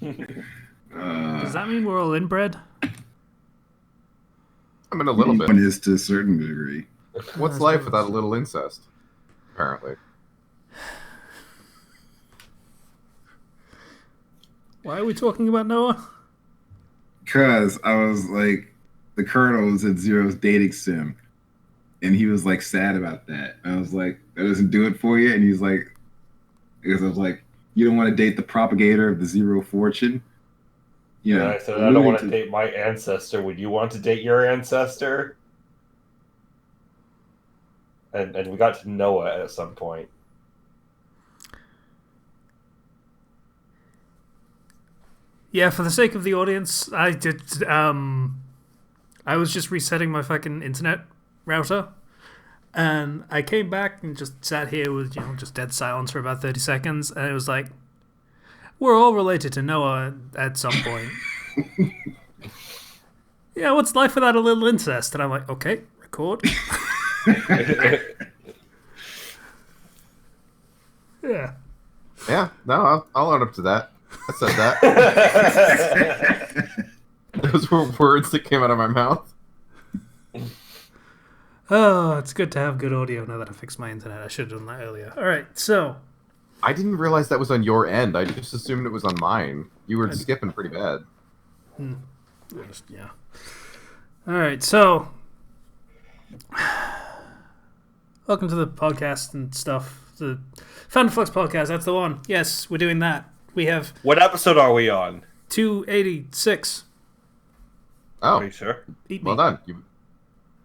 Does that mean we're all inbred? I mean, a little bit. One is to a certain degree. What's life without a little incest? Apparently. Why are we talking about Noah? Because I was like, the Colonel was at Zero's dating sim. And he was like sad about that. And I was like, that doesn't do it for you. And he's like, because I was like, you don't want to date the propagator of the Zero fortune. Yeah, I said I don't want to date my ancestor. Would you want to date your ancestor? And we got to Noah at some point. Yeah, for the sake of the audience, I did. I was just resetting my fucking internet router, and I came back and just sat here with just dead silence for about 30 seconds, and it was like, we're all related to Noah at some point. Yeah, what's life without a little incest? And I'm like, okay, record. Yeah. Yeah, no, I'll own up to that. I said that. Those were words that came out of my mouth. Oh, it's good to have good audio now that I fixed my internet. I should have done that earlier. All right, so. I didn't realize that was on your end. I just assumed it was on mine. You were skipping pretty bad. Yeah. All right, so. Welcome to the podcast and stuff. The Fandom Flux podcast, that's the one. Yes, we're doing that. We have... What episode are we on? 286. Oh. Are you sure? Well done. You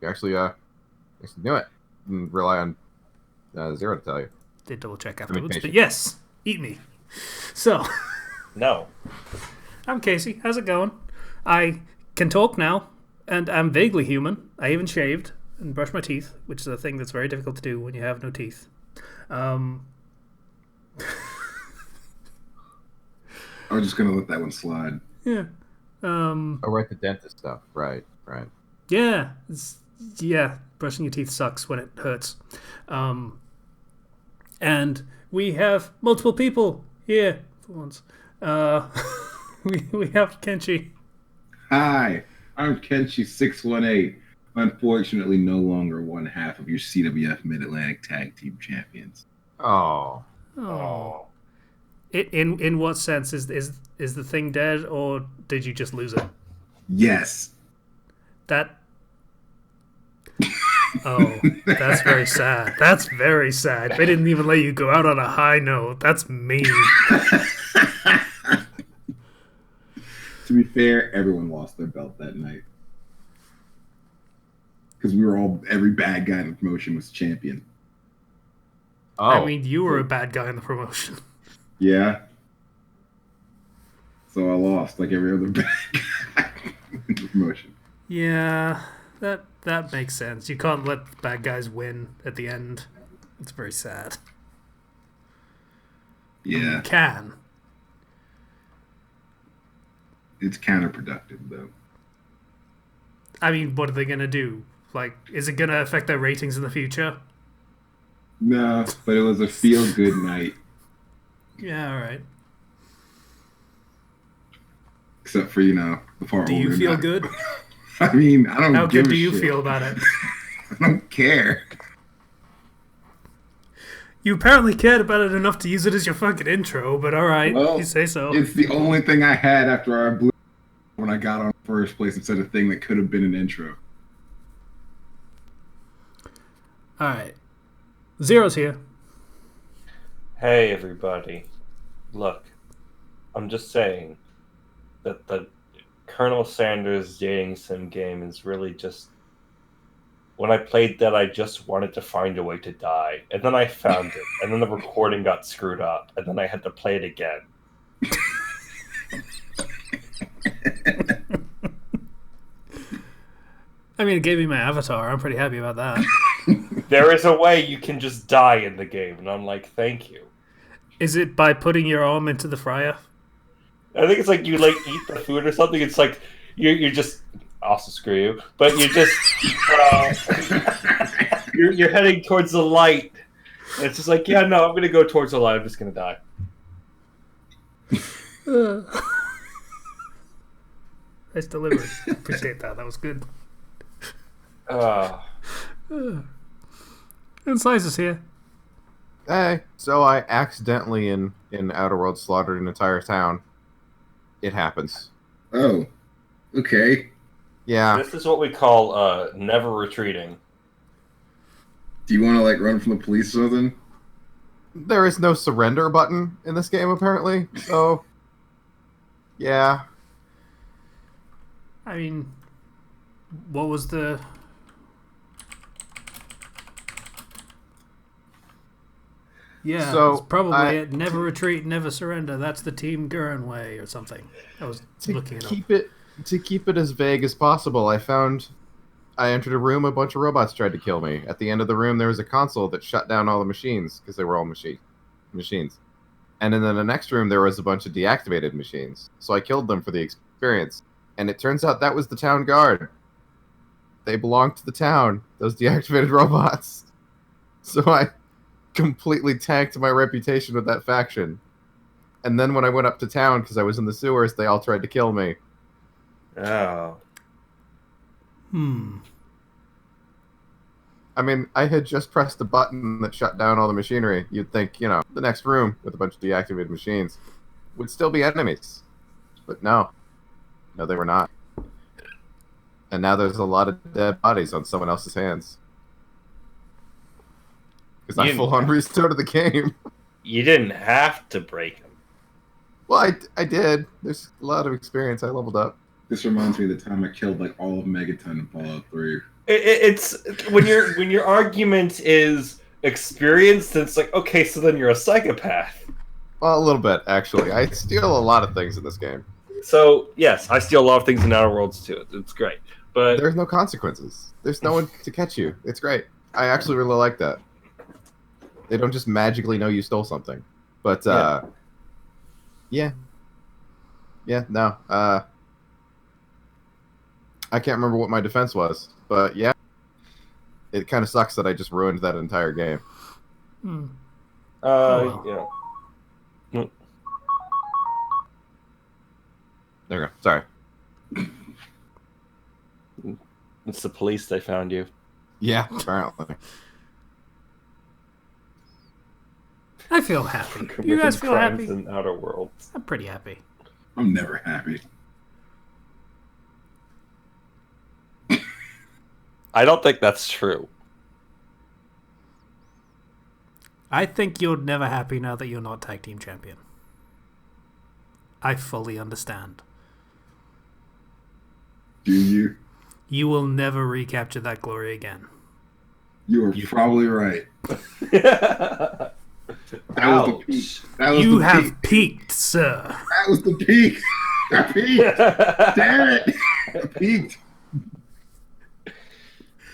actually knew it. Didn't rely on Zero to tell you. Did double check afterwards, but yes, eat me. So... No. I'm Casey. How's it going? I can talk now, and I'm vaguely human. I even shaved and brushed my teeth, which is a thing that's very difficult to do when you have no teeth. I was just gonna let that one slide. Yeah. Oh, right, the dentist stuff. Right. Yeah. Brushing your teeth sucks when it hurts. And we have multiple people here for once. We have Kenshi. Hi, I'm Kenshi618. Unfortunately, no longer one half of your CWF Mid-Atlantic Tag Team Champions. Oh. In what sense is the thing dead, or did you just lose it? Yes. That. Oh, that's very sad. That's very sad. They didn't even let you go out on a high note. That's mean. To be fair, everyone lost their belt that night. Because every bad guy in the promotion was champion. Oh. I mean, you were a bad guy in the promotion. Yeah. So I lost like every other bad guy in the promotion. Yeah, that makes sense. You can't let bad guys win at the end. It's very sad. Yeah. You can. It's counterproductive, though. I mean, what are they going to do? Like, is it going to affect their ratings in the future? No, but it was a feel-good night. Yeah, all right. Except for, the part Do where you feel good? I mean, I don't How give good do a you shit. feel about it? I don't care. You apparently cared about it enough to use it as your fucking intro, but all right, Well, you say so. It's the only thing I had after I blew when I got on first place instead of thing that could have been an intro. All right. Zero's here. Hey, everybody. Look, I'm just saying that the Colonel Sanders dating sim game is really just... When I played that, I just wanted to find a way to die. And then I found it. And then the recording got screwed up. And then I had to play it again. I mean, it gave me my avatar. I'm pretty happy about that. There is a way you can just die in the game. And I'm like, thank you. Is it by putting your arm into the fryer? I think it's like you eat the food or something. It's like you're just... Also screw you. But you're just... you're heading towards the light. And it's just like, yeah, no, I'm going to go towards the light. I'm just going to die. Nice delivery. Appreciate that. That was good. And Size is here. Hey, so I accidentally in Outer Worlds slaughtered an entire town. It happens. Oh, okay. Yeah. This is what we call never retreating. Do you want to like run from the police or something? There is no surrender button in this game, apparently. So, yeah. I mean, what was the... Yeah, So, it's probably it. Never retreat, never surrender. That's the Team Gurren way or something. I was looking it up. To keep it as vague as possible, I entered a room, a bunch of robots tried to kill me. At the end of the room, there was a console that shut down all the machines, because they were all machines. And then in the next room, there was a bunch of deactivated machines. So I killed them for the experience. And it turns out that was the town guard. They belonged to the town, those deactivated robots. So I completely tanked my reputation with that faction. And then when I went up to town, because I was in the sewers, they all tried to kill me. Oh. I mean, I had just pressed the button that shut down all the machinery. You'd think, the next room with a bunch of deactivated machines would still be enemies. But no. No, they were not. And now there's a lot of dead bodies on someone else's hands. Because I full-on restarted the game. You didn't have to break them. Well, I did. There's a lot of experience. I leveled up. This reminds me of the time I killed like all of Megaton in Fallout 3. It's when your argument is experience, then it's like, okay, so then you're a psychopath. Well, a little bit, actually. I steal a lot of things in this game. So, yes, I steal a lot of things in Outer Worlds, too. It's great. But there's no consequences. There's no one to catch you. It's great. I actually really like that. They don't just magically know you stole something. But, yeah. Yeah, no. I can't remember what my defense was. But, yeah. It kind of sucks that I just ruined that entire game. yeah. There we go. Sorry. It's the police. They found you. Yeah, apparently. I feel happy. You guys feel happy? In Outer Worlds. I'm pretty happy. I'm never happy. I don't think that's true. I think you're never happy now that you're not tag team champion. I fully understand. Do you? You will never recapture that glory again. You are probably right. That was the peak. You have peaked, sir. That was the peak. I peaked. Damn it. I peaked.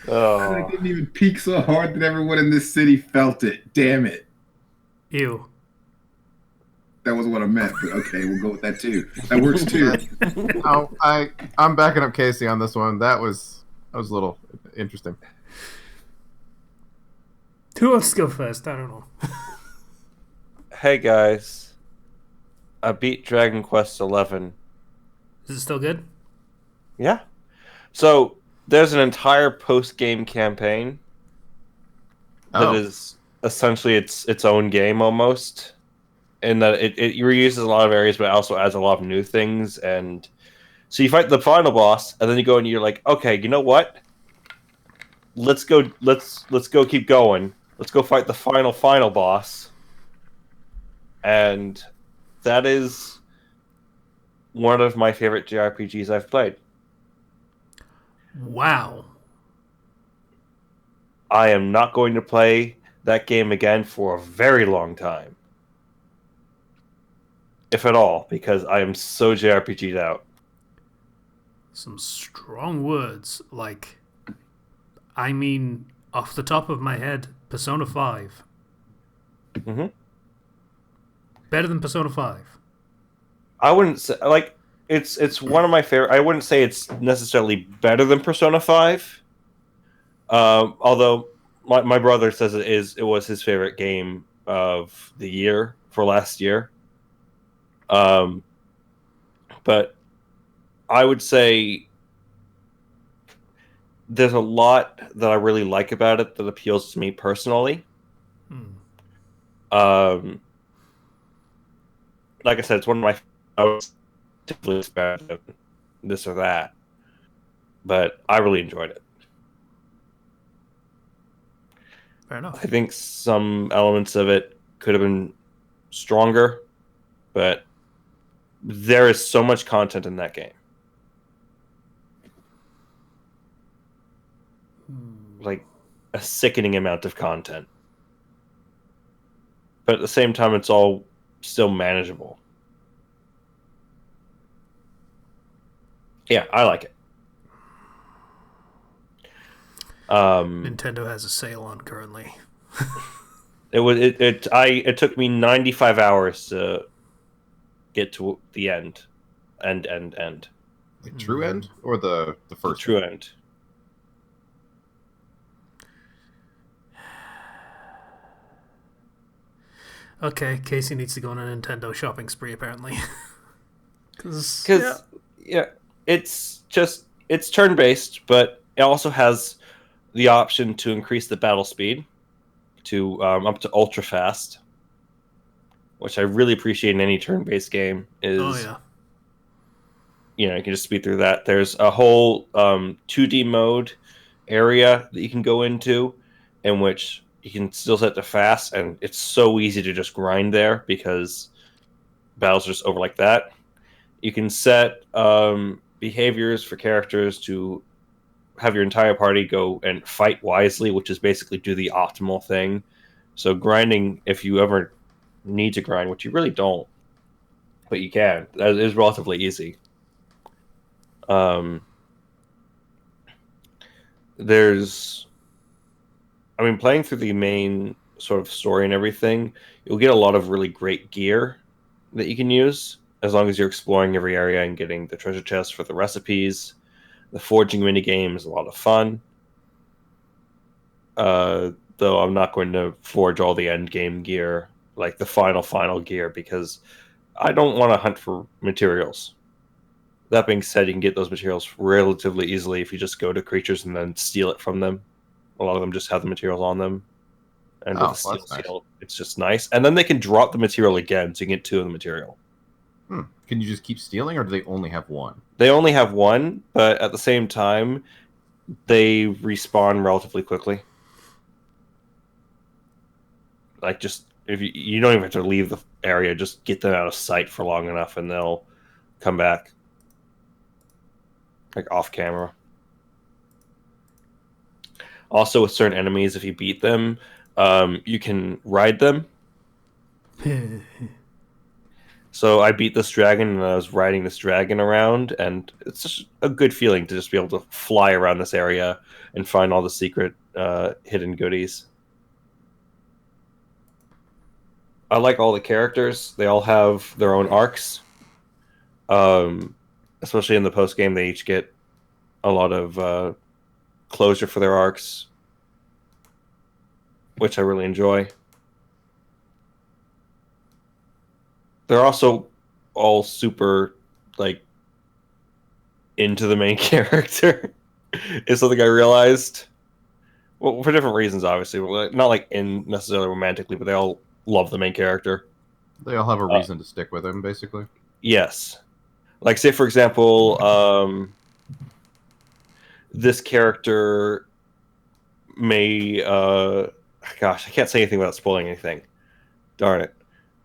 Oh. I didn't even peak so hard that everyone in this city felt it. Damn it. Ew. That wasn't what I meant, but okay, we'll go with that too. That works too. No, I'm backing up Casey on this one. That was a little interesting. Who wants to go first? I don't know. Hey guys, I beat Dragon Quest XI. Is it still good? Yeah. So there's an entire post-game campaign that is essentially its own game almost. In that it reuses a lot of areas, but also adds a lot of new things. And so you fight the final boss, and then you go and you're like, okay, you know what? Let's go keep going. Let's go fight the final boss. And that is one of my favorite JRPGs I've played. Wow. I am not going to play that game again for a very long time. If at all, because I am so JRPG'd out. Some strong words, like, I mean, off the top of my head, Persona 5. Mm-hmm. Better than Persona 5. I wouldn't say, like, it's one of my favorite. I wouldn't say it's necessarily better than Persona 5. Although my brother says it was his favorite game of the year for last year. But I would say there's a lot that I really like about it that appeals to me personally. Um, like I said, it's one of my typically expect this or that, but I really enjoyed it. Fair enough. I think some elements of it could have been stronger, but there is so much content in that game. Like a sickening amount of content. But at the same time, it's all still manageable. Yeah, I like it. Nintendo has a sale on currently. It took me 95 hours to get to the end. End. The true end or the first? The true end. Okay, Casey needs to go on a Nintendo shopping spree apparently. Because it's turn based, but it also has the option to increase the battle speed to up to ultra fast, which I really appreciate in any turn based game. You can just speed through that. There's a whole 2D mode area that you can go into, in which you can still set to fast, and it's so easy to just grind there because battles are just over like that. You can set behaviors for characters to have your entire party go and fight wisely, which is basically do the optimal thing. So grinding, if you ever need to grind, which you really don't, but you can, that is relatively easy. Playing through the main sort of story and everything, you'll get a lot of really great gear that you can use as long as you're exploring every area and getting the treasure chests for the recipes. The forging minigame is a lot of fun. Though I'm not going to forge all the end game gear, like the final gear, because I don't want to hunt for materials. That being said, you can get those materials relatively easily if you just go to creatures and then steal it from them. A lot of them just have the materials on them. And with the steal seal, it's just nice. And then they can drop the material again, so you can get 2 of the material. Can you just keep stealing, or do they only have 1? They only have 1, but at the same time, they respawn relatively quickly. Like, just if you don't even have to leave the area, just get them out of sight for long enough, and they'll come back, like off camera. Also, with certain enemies, if you beat them, you can ride them. So I beat this dragon, and I was riding this dragon around, and it's just a good feeling to just be able to fly around this area and find all the secret hidden goodies. I like all the characters. They all have their own arcs. Especially in the post-game, they each get a lot of closure for their arcs, which I really enjoy. They're also all super, like, into the main character. Is something I realized. Well, for different reasons, obviously. Not like in necessarily romantically, but they all love the main character. They all have a reason to stick with him, basically. Yes. Like, say, for example, this character may... gosh, I can't say anything without spoiling anything. Darn it.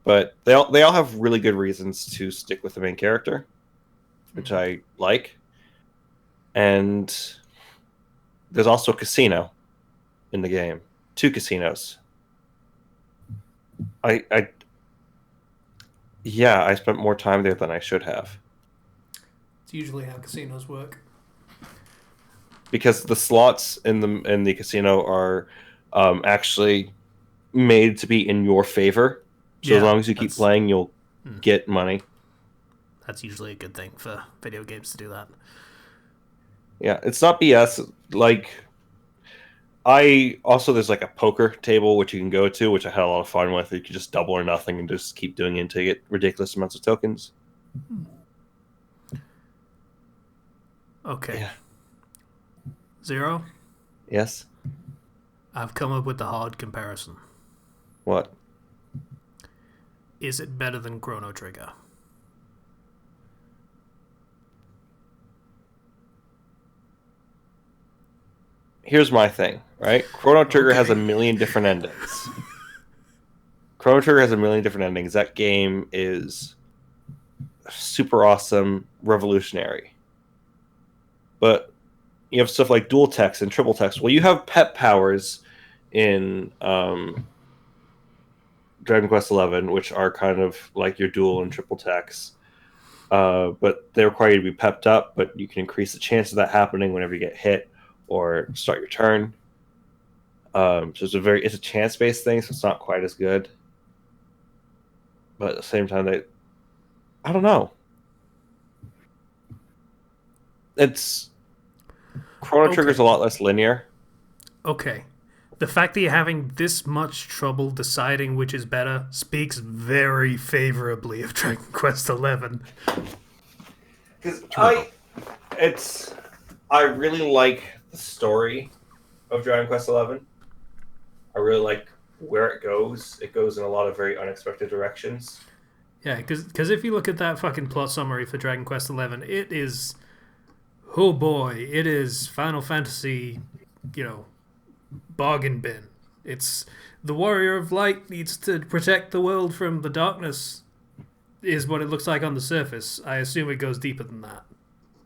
But they all have really good reasons to stick with the main character, which I like. And there's also a casino in the game. 2 casinos. I spent more time there than I should have. It's usually how casinos work. Because the slots in the casino are actually made to be in your favor. So as long as you keep playing, you'll get money. That's usually a good thing for video games to do that. Yeah, it's not BS. Like, there's like a poker table which you can go to, which I had a lot of fun with. You can just double or nothing and just keep doing it until you get ridiculous amounts of tokens. Okay. Yeah. Zero, Yes. I've come up with the hard comparison. What? Is it better than Chrono Trigger? Here's my thing, right? Chrono Trigger has a Okay. million different endings. Chrono Trigger has a million different endings. That game is super awesome, revolutionary. But you have stuff like dual text and triple text. Well, you have pet powers in Dragon Quest XI, which are kind of like your dual and triple text. But they require you to be pepped up, but you can increase the chance of that happening whenever you get hit or start your turn. So it's a chance based thing, so it's not quite as good. But at the same time, I don't know. It's Chrono Trigger's a lot less linear. Okay. The fact that you're having this much trouble deciding which is better speaks very favorably of Dragon Quest XI. Because I really like the story of Dragon Quest XI. I really like where it goes. It goes in a lot of very unexpected directions. Yeah, because if you look at that fucking plot summary for Dragon Quest XI, it is, oh boy, it is Final Fantasy, bargain bin. It's the Warrior of Light needs to protect the world from the darkness, is what it looks like on the surface. I assume it goes deeper than that.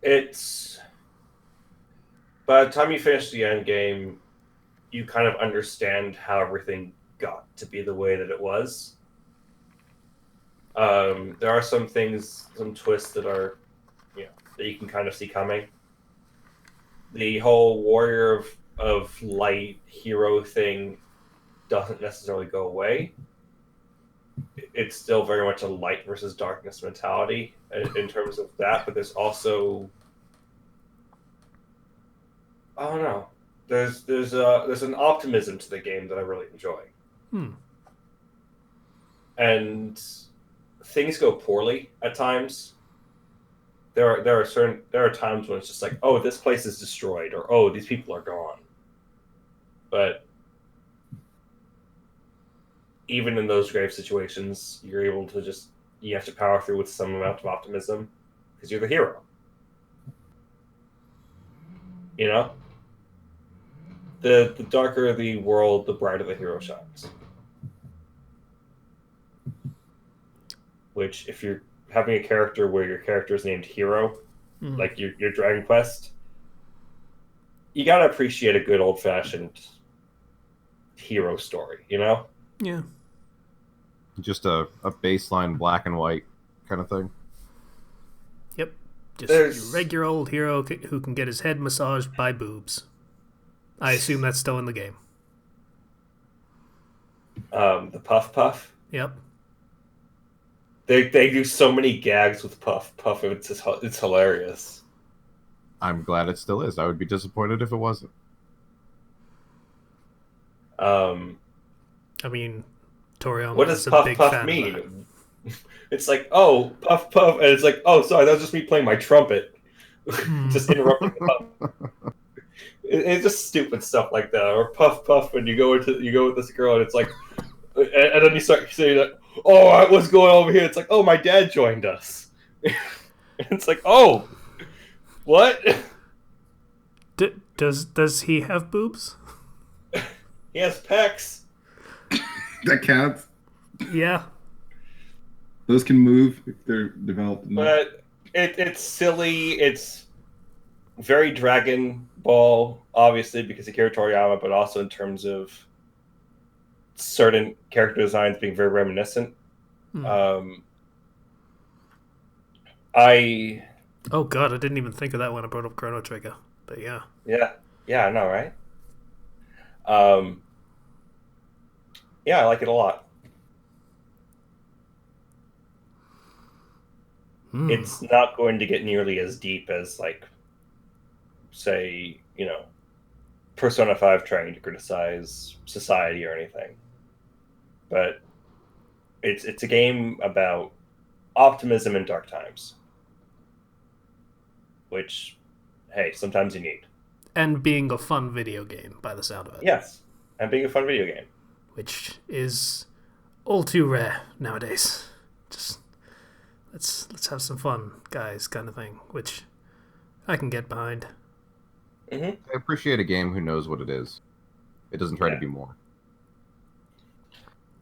It's by the time you finish the end game, you kind of understand how everything got to be the way that it was. There are some things, some twists that are, that you can kind of see coming. The whole Warrior of Light hero thing doesn't necessarily go away. It's still very much a light versus darkness mentality in terms of that, but there's also, I don't know. There's an optimism to the game that I really enjoy. And things go poorly at times. There are times when it's just like, oh, this place is destroyed, or oh, these people are gone. But even in those grave situations, you're able to you have to power through with some amount of optimism because you're the hero. The darker the world, the brighter the hero shines. Which, if you're having a character where your character is named Hero, like your Dragon Quest, you gotta appreciate a good old-fashioned hero story, Yeah. Just a baseline black and white kind of thing. Yep. Just your regular old hero who can get his head massaged by boobs. I assume that's still in the game. The Puff Puff. Yep. They do so many gags with Puff Puff. It's hilarious. I'm glad it still is. I would be disappointed if it wasn't. I mean, Toriyama what does is a Puff big Puff fan mean? of that. It's like, oh, Puff Puff, and it's like, oh, sorry, that was just me playing my trumpet. Just interrupting the Puff. It's just stupid stuff like that. Or Puff Puff, and you go with this girl, and it's like, and then you start saying that, oh, what's going on over here? It's like, oh, my dad joined us. It's like, oh, what? Does he have boobs? He has pecs. That counts. Yeah. Those can move if they're developed enough. But it's silly. It's very Dragon Ball, obviously, because of Akira Toriyama, but also in terms of certain character designs being very reminiscent. Oh God, I didn't even think of that when I brought up Chrono Trigger. But yeah. Yeah, I know, right? Yeah, I like it a lot. It's not going to get nearly as deep as, like, say, Persona 5 trying to criticize society or anything. But it's a game about optimism in dark times, which hey, sometimes you need. And being a fun video game, by the sound of it. Yes, and being a fun video game. Which is all too rare nowadays. Just let's have some fun, guys, kind of thing, which I can get behind. I appreciate a game who knows what it is. It doesn't try to be more.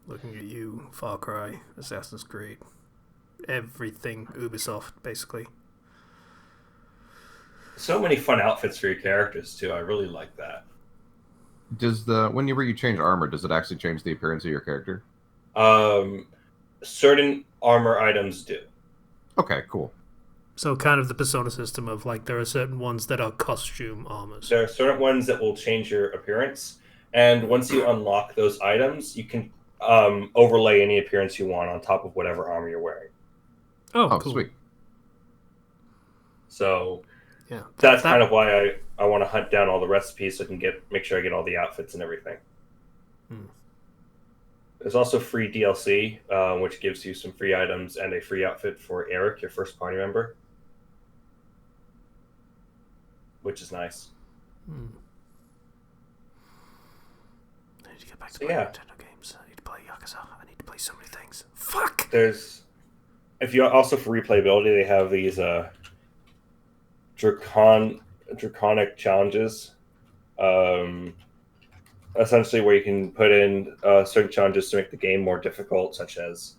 Looking at you, Far Cry, Assassin's Creed, everything Ubisoft, basically. So many fun outfits for your characters too. I really like that. Does whenever you change armor, does it actually change the appearance of your character? Certain armor items do. Okay, cool. So kind of the Persona system of like there are certain ones that are costume armors. There are certain ones that will change your appearance, and once you unlock those items, you can overlay any appearance you want on top of whatever armor you're wearing. Oh, cool. Sweet. So yeah, that's kind of why I want to hunt down all the recipes so I can make sure I get all the outfits and everything. There's also free DLC, which gives you some free items and a free outfit for Eric, your first party member, which is nice. I need to get back to playing Nintendo games. I need to play Yakuza. I need to play so many things. Fuck! If you also for replayability, they have these draconic challenges. Essentially where you can put in certain challenges to make the game more difficult, such as...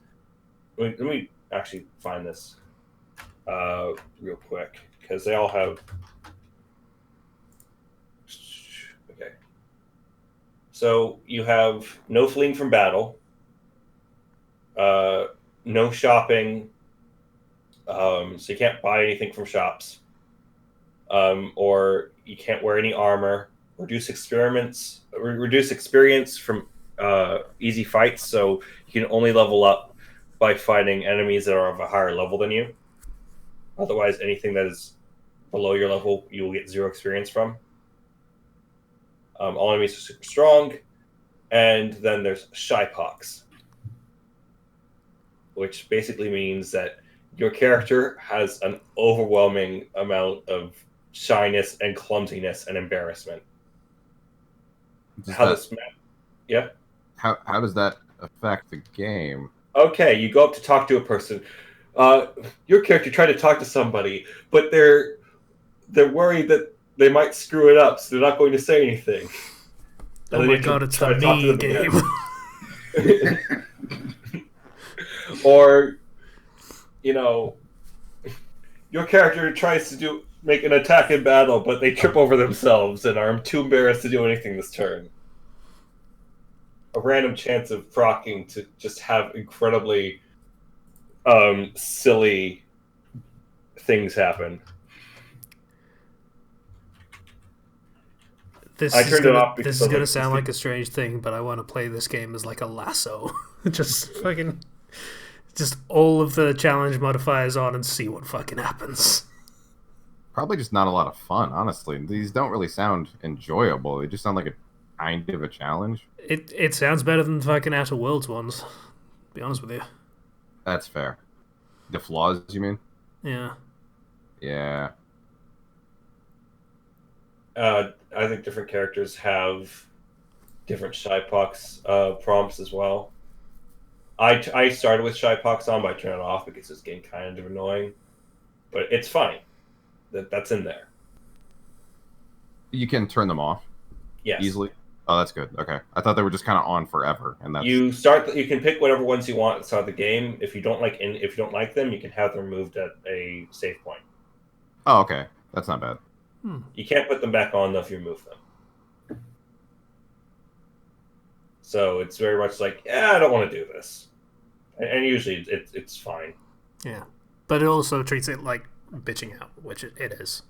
Let me actually find this real quick, because they all have... Okay. So you have no fleeing from battle, no shopping, so you can't buy anything from shops, or you can't wear any armor. Reduce experience from easy fights, so you can only level up by fighting enemies that are of a higher level than you. Otherwise, anything that is below your level, you will get 0 experience from. All enemies are super strong, and then there's shy pox, which basically means that your character has an overwhelming amount of shyness and clumsiness and embarrassment. How does that affect the game? Okay, you go up to talk to a person. Your character tried to talk to somebody, but they're worried that they might screw it up, so they're not going to say anything. Oh my god, it's the me game. Or, your character tries to make an attack in battle, but they trip over themselves and are too embarrassed to do anything this turn. A random chance of proccing to just have incredibly silly things happen. This is going to sound like a strange thing, but I want to play this game as like a lasso. Just all of the challenge modifiers on and see what fucking happens. Probably just not a lot of fun, honestly. These don't really sound enjoyable. They just sound like a kind of a challenge. It sounds better than the fucking Outer Worlds ones, to be honest with you. That's fair. The flaws, you mean? Yeah. Yeah. I think different characters have different shy pox prompts as well. I started with shy pox on, but I turned it off because it's getting kind of annoying. But it's fine. That's in there. You can turn them off. Yes. Easily. Oh, that's good. Okay, I thought they were just kind of on forever, and that's... You can pick whatever ones you want at the start of the game. If you don't like them, you can have them removed at a save point. Oh, okay, that's not bad. You can't put them back on though if you remove them. So it's very much like, I don't want to do this, and usually it's fine. Yeah, but it also treats it like bitching out, which it is.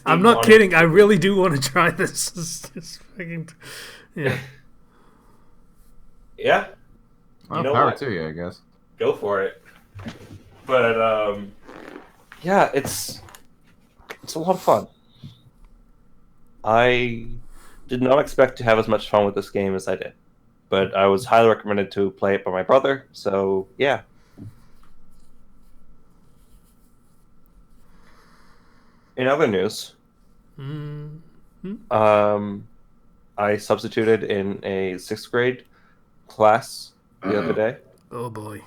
I'm not kidding. I really do want to try this. It's fucking, yeah. Yeah. Well, power to you, I guess. Go for it. But yeah, it's a lot of fun. I did not expect to have as much fun with this game as I did, but I was highly recommended to play it by my brother. So yeah. In other news, Mm. I substituted in a 6th grade class the other day, Oh boy.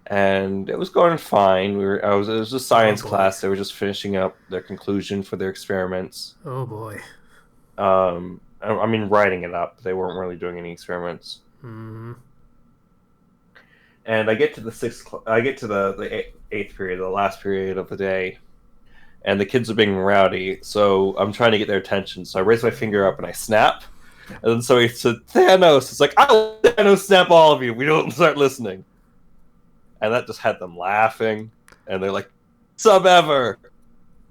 and it was going fine. It was a science boy. class. They were just finishing up their conclusion for their experiments. Oh boy. I mean, writing it up. They weren't really doing any experiments. Mm. And I get to the 8th period, the last period of the day, and the kids are being rowdy. So I'm trying to get their attention. So I raise my finger up and I snap. And then somebody said, Thanos. It's like, I'll Thanos snap all of you. We don't start listening. And that just had them laughing. And they're like, sub ever.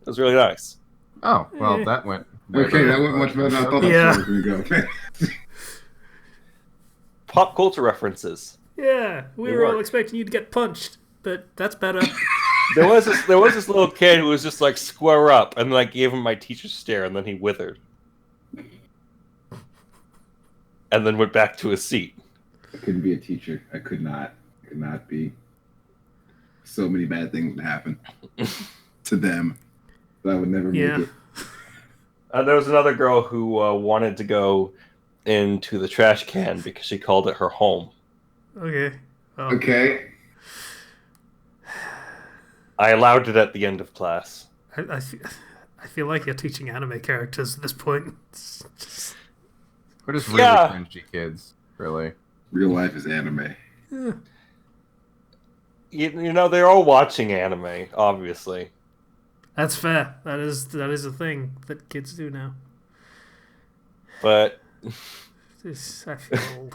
It was really nice. Oh, well, that went... Okay, that went much better than I thought Yeah. that was going to go. Pop culture references. Yeah, we They were all work. expecting you to get punched, but that's better. There was this little kid who was just like, square up. And then I gave him my teacher's stare, and then he withered. And then went back to his seat. I couldn't be a teacher. I could not be. So many bad things would happen to them that I would never Yeah. make it. There was another girl who wanted to go into the trash can because she called it her home. Okay. Oh. Okay. I allowed it at the end of class. I feel like you're teaching anime characters at this point. It's just, We're just really Yeah. cringy kids, really. Real life is anime. You know, they're all watching anime, obviously. that's fair. That is a thing that kids do now. But I feel old.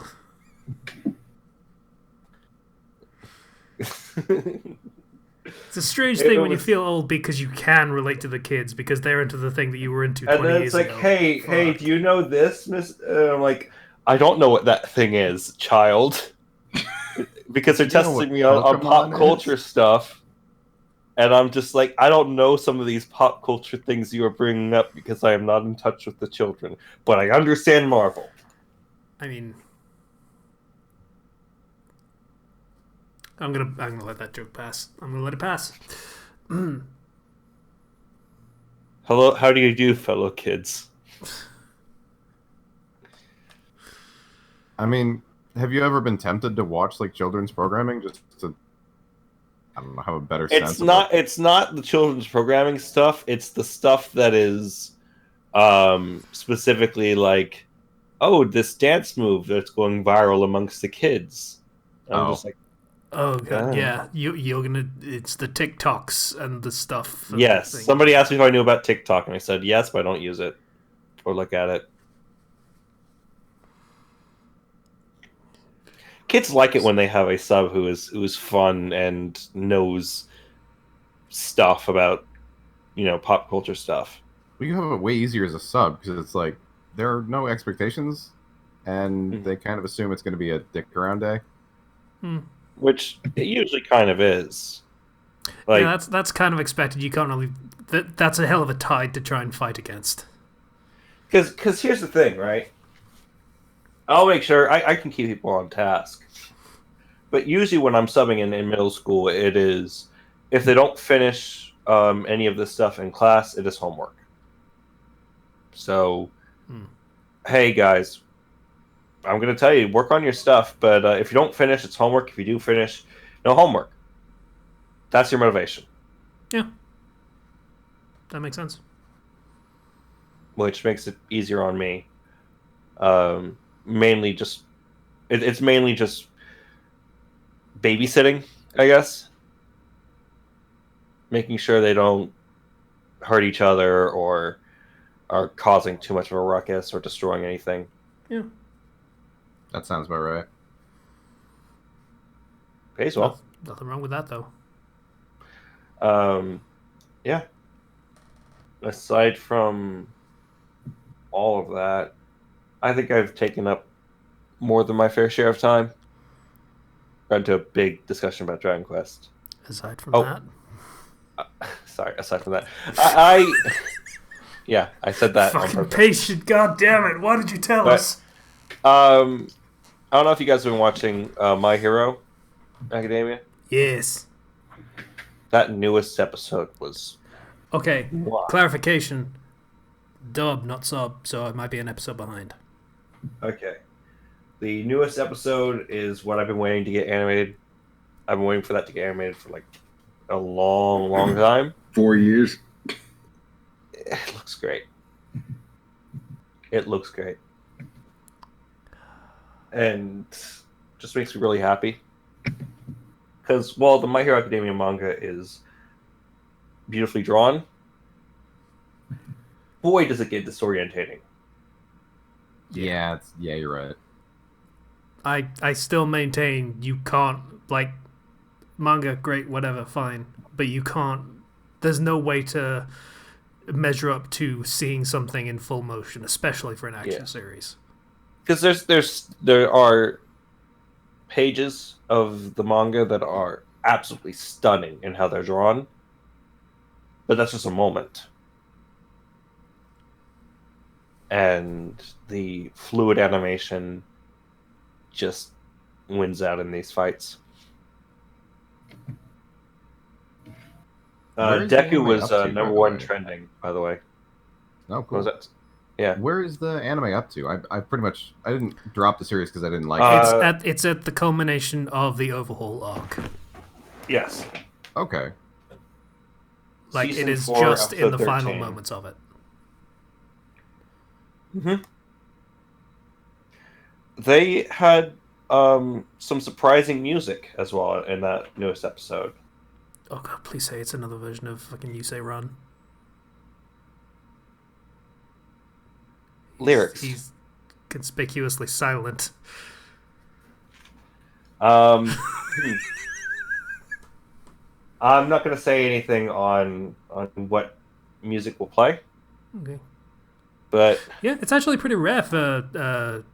It's a strange It thing when you was- feel old because you can relate to the kids because they're into the thing that you were into 20 and then years it's like, ago. hey, Fuck. do you know this, Miss? I'm like, I don't know what that thing is, child. Because they're You know what testing me on pop Pokemon culture is? stuff. And I'm just like, I don't know some of these pop culture things you are bringing up because I am not in touch with the children. But I understand Marvel. I mean, I'm gonna let that joke pass. I'm gonna let it pass. Hello, how do you do, fellow kids? I mean, have you ever been tempted to watch like children's programming just to, I don't know, have a better sense? It's not the children's programming stuff. It's the stuff that is specifically like, oh, this dance move that's going viral amongst the kids. I'm just like, Oh god, Yeah. yeah. You're gonna. It's the TikToks and the stuff. And yes. things. Somebody asked me if I knew about TikTok, and I said yes, but I don't use it or look at it. Kids like it when they have a sub who is fun and knows stuff about, pop culture stuff. Well, you have it way easier as a sub because it's like there are no expectations, and Mhm. they kind of assume it's going to be a dick around day. Which it usually kind of is. Like, yeah, that's kind of expected. You can't really. That's a hell of a tide to try and fight against. because here's the thing, right? I'll make sure I can keep people on task. But usually when I'm subbing in middle school, it is, if they don't finish any of this stuff in class, it is homework. So, hey guys, I'm going to tell you, work on your stuff, but if you don't finish, it's homework. If you do finish, no homework. That's your motivation. Yeah, that makes sense. Which makes it easier on me. Mainly just, it's mainly just babysitting, I guess. Making sure they don't hurt each other or are causing too much of a ruckus or destroying anything. Yeah. That sounds about right. Pays well. Nothing wrong with that though. Yeah. Aside from all of that, I think I've taken up more than my fair share of time. Got into a big discussion about Dragon Quest. Aside from Oh. that, Sorry, aside from that. I yeah, I said that on fucking purpose. patient. God damn it! Why did you tell But- us? I don't know if you guys have been watching My Hero Academia. Yes. That newest episode was Okay, Why? clarification. Dub, not sub, so I might be an episode behind. Okay. The newest episode is what I've been waiting to get animated. I've been waiting for that to get animated for like a long, long time. 4 years. It looks great. It looks great. And just makes me really happy. Because while the My Hero Academia manga is beautifully drawn, boy, does it get disorientating. Yeah, you're right. I still maintain you can't, like, manga, great, whatever, fine, but you can't, there's no way to measure up to seeing something in full motion, especially for an action series. Because there are pages of the manga that are absolutely stunning in how they're drawn, but that's just a moment. And the fluid animation just wins out in these fights. Where is the Deku anime was up to, by number the one way? trending, by the way. Oh, What cool. was that? Yeah. Where is the anime up to? I pretty much I didn't drop the series because I didn't like it. It's at the culmination of the Overhaul arc. Yes. Okay. Like, Season it is 4, just in the episode final 13. moments of it. Mm-hmm. They had some surprising music as well in that newest episode. Oh god, please say it's another version of fucking You Say Run. Lyrics. He's conspicuously silent. I'm not going to say anything on what music will play, Okay. but Yeah, it's actually pretty rare for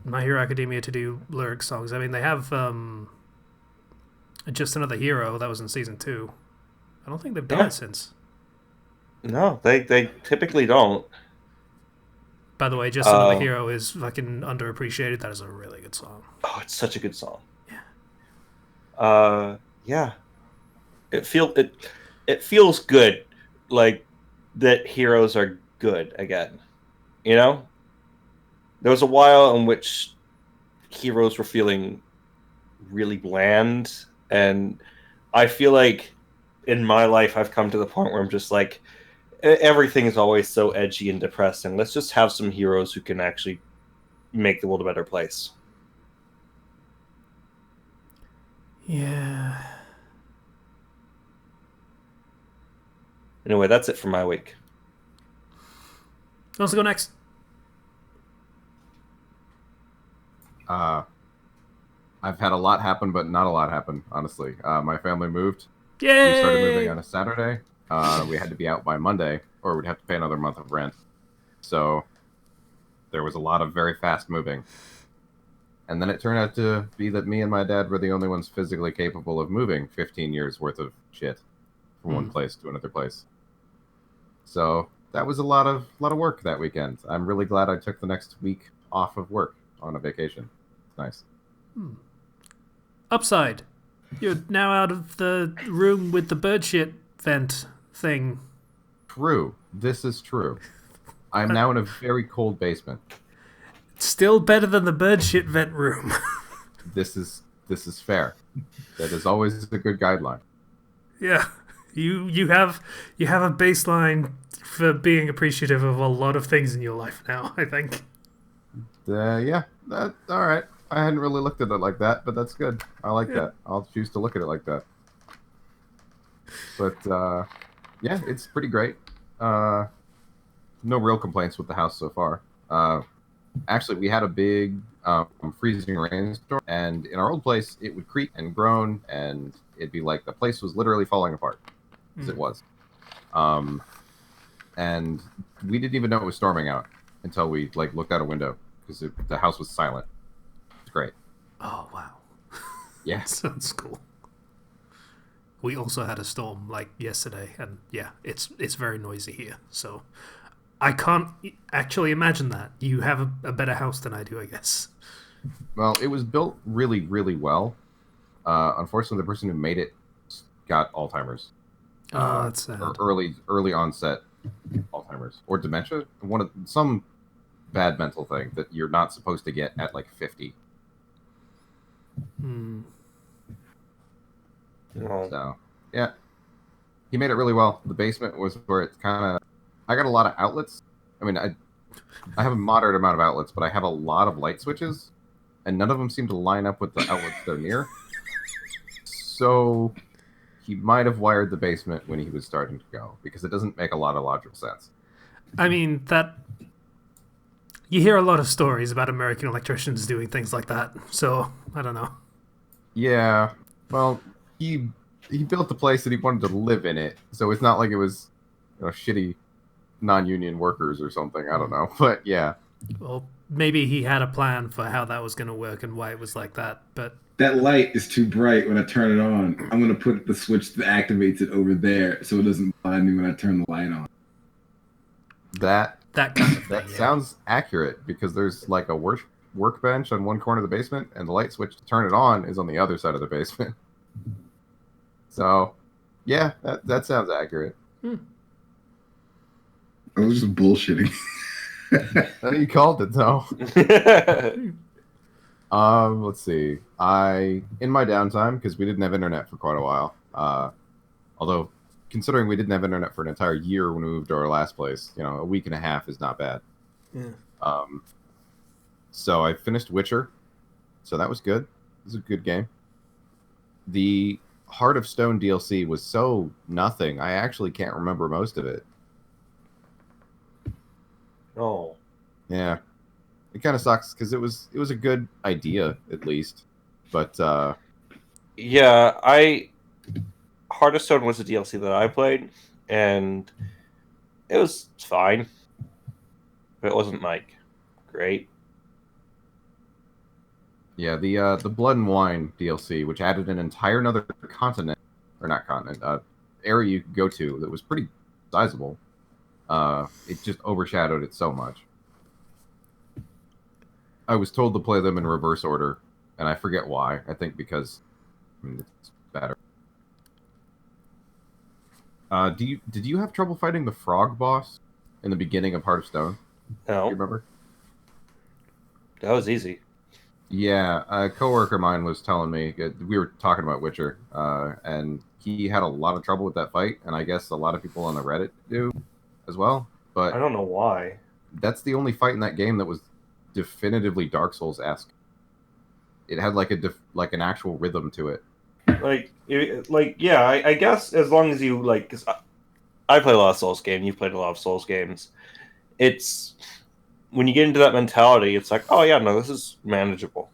My Hero Academia to do lyric songs. I mean, they have Just Another Hero, that was in season 2. I don't think they've done it since. no, they typically don't. By the way, Just Another Hero is fucking underappreciated. That is a really good song. Oh, it's such a good song. Yeah. Yeah. It feels good, like that heroes are good again. You know, there was a while in which heroes were feeling really bland, and I feel like in my life I've come to the point where I'm just like, everything is always so edgy and depressing. Let's just have some heroes who can actually make the world a better place. Yeah. Anyway, that's it for my week. Who wants to go next? I've had a lot happen, but not a lot happen, honestly. My family moved. Yay! We started moving on a Saturday. We had to be out by Monday, or we'd have to pay another month of rent. So there was a lot of very fast moving. And then it turned out to be that me and my dad were the only ones physically capable of moving 15 years worth of shit from one place to another place. So that was a lot of work that weekend. I'm really glad I took the next week off of work on a vacation. It's nice. Upside. You're now out of the room with the bird shit vent thing. True. This is true. I'm now in a very cold basement. Still better than the bird shit vent room. This is fair. That is always a good guideline. Yeah. You have a baseline for being appreciative of a lot of things in your life now, I think. Yeah. All right. I hadn't really looked at it like that, but that's good. I like that. I'll choose to look at it like that. But yeah, it's pretty great. No real complaints with the house so far. Actually, we had a big freezing rainstorm, and in our old place, it would creak and groan, and it'd be like the place was literally falling apart, as it was. And we didn't even know it was storming out until we looked out a window, because the house was silent. It's great. Oh, wow. Yeah. Sounds cool. We also had a storm yesterday, and yeah, it's very noisy here. So I can't actually imagine that. You have a better house than I do, I guess. Well, it was built really, really well. Unfortunately, the person who made it got Alzheimer's. Oh, that's sad. or early onset Alzheimer's or dementia. Some bad mental thing that you're not supposed to get at like 50. Hmm. Oh. So yeah, he made it really well. The basement was where it's kind of. I got a lot of outlets. I mean, I have a moderate amount of outlets, but I have a lot of light switches, and none of them seem to line up with the outlets they're near. So he might have wired the basement when he was starting to go, because it doesn't make a lot of logical sense. I mean, that. You hear a lot of stories about American electricians doing things like that, so I don't know. Yeah, well, he built the place and he wanted to live in it, so it's not like it was, shitty non-union workers or something. I don't know, but yeah. Well, maybe he had a plan for how that was going to work and why it was like that, but That light is too bright when I turn it on. I'm gonna put the switch that activates it over there so it doesn't blind me when I turn the light on. That kind of thing. that Yeah. sounds accurate, because there's like a workbench on one corner of the basement, and the light switch to turn it on is on the other side of the basement. So, yeah, that sounds accurate. I was just bullshitting. You called it though. Let's see. In my downtime, because we didn't have internet for quite a while. Although, considering we didn't have internet for an entire year when we moved to our last place, a week and a half is not bad. Yeah. So I finished Witcher, so that was good. It was a good game. The Heart of Stone DLC was so nothing. I actually can't remember most of it. Oh. Yeah, it kind of sucks, because it was a good idea at least, but Yeah, Heart of Stone was a DLC that I played, and it was fine. But it wasn't like great. yeah, the Blood and Wine DLC, which added an entire another continent, or not continent, area you could go to that was pretty sizable. It just overshadowed it so much. I was told to play them in reverse order, and I forget why. I think because it's better. Did you have trouble fighting the frog boss in the beginning of Heart of Stone? Do No, you remember? that was easy. Yeah, a coworker of mine was telling me, we were talking about Witcher, and he had a lot of trouble with that fight, and I guess a lot of people on the Reddit do as well. I But don't know why. that's the only fight in that game that was definitively Dark Souls-esque. It had like an actual rhythm to it. Yeah, I guess as long as you like, because I play a lot of Souls games. You've played a lot of Souls games. It's when you get into that mentality, it's like, oh yeah, no, this is manageable.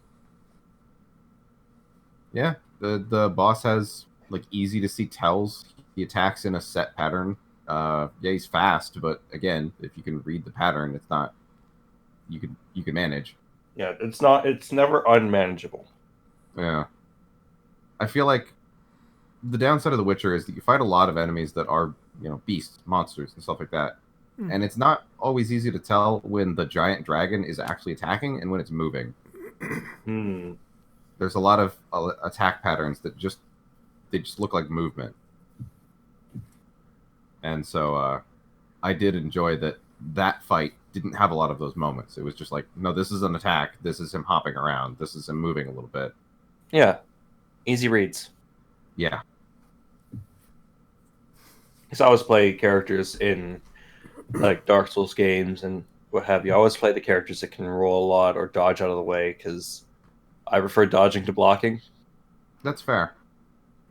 Yeah, the boss has like easy to see tells. He attacks in a set pattern. Yeah, he's fast, but again, if you can read the pattern, it's not. You can manage. Yeah, it's never unmanageable. Yeah, I feel like the downside of The Witcher is that you fight a lot of enemies that are beasts, monsters, and stuff like that, and it's not always easy to tell when the giant dragon is actually attacking and when it's moving. There's a lot of attack patterns that just look like movement. And so I did enjoy that fight didn't have a lot of those moments. It was just like, no, this is an attack. This is him hopping around. This is him moving a little bit. Yeah, easy reads. Yeah. Because I always play characters in like Dark Souls games and what have you. I always play the characters that can roll a lot or dodge out of the way because I prefer dodging to blocking. That's fair.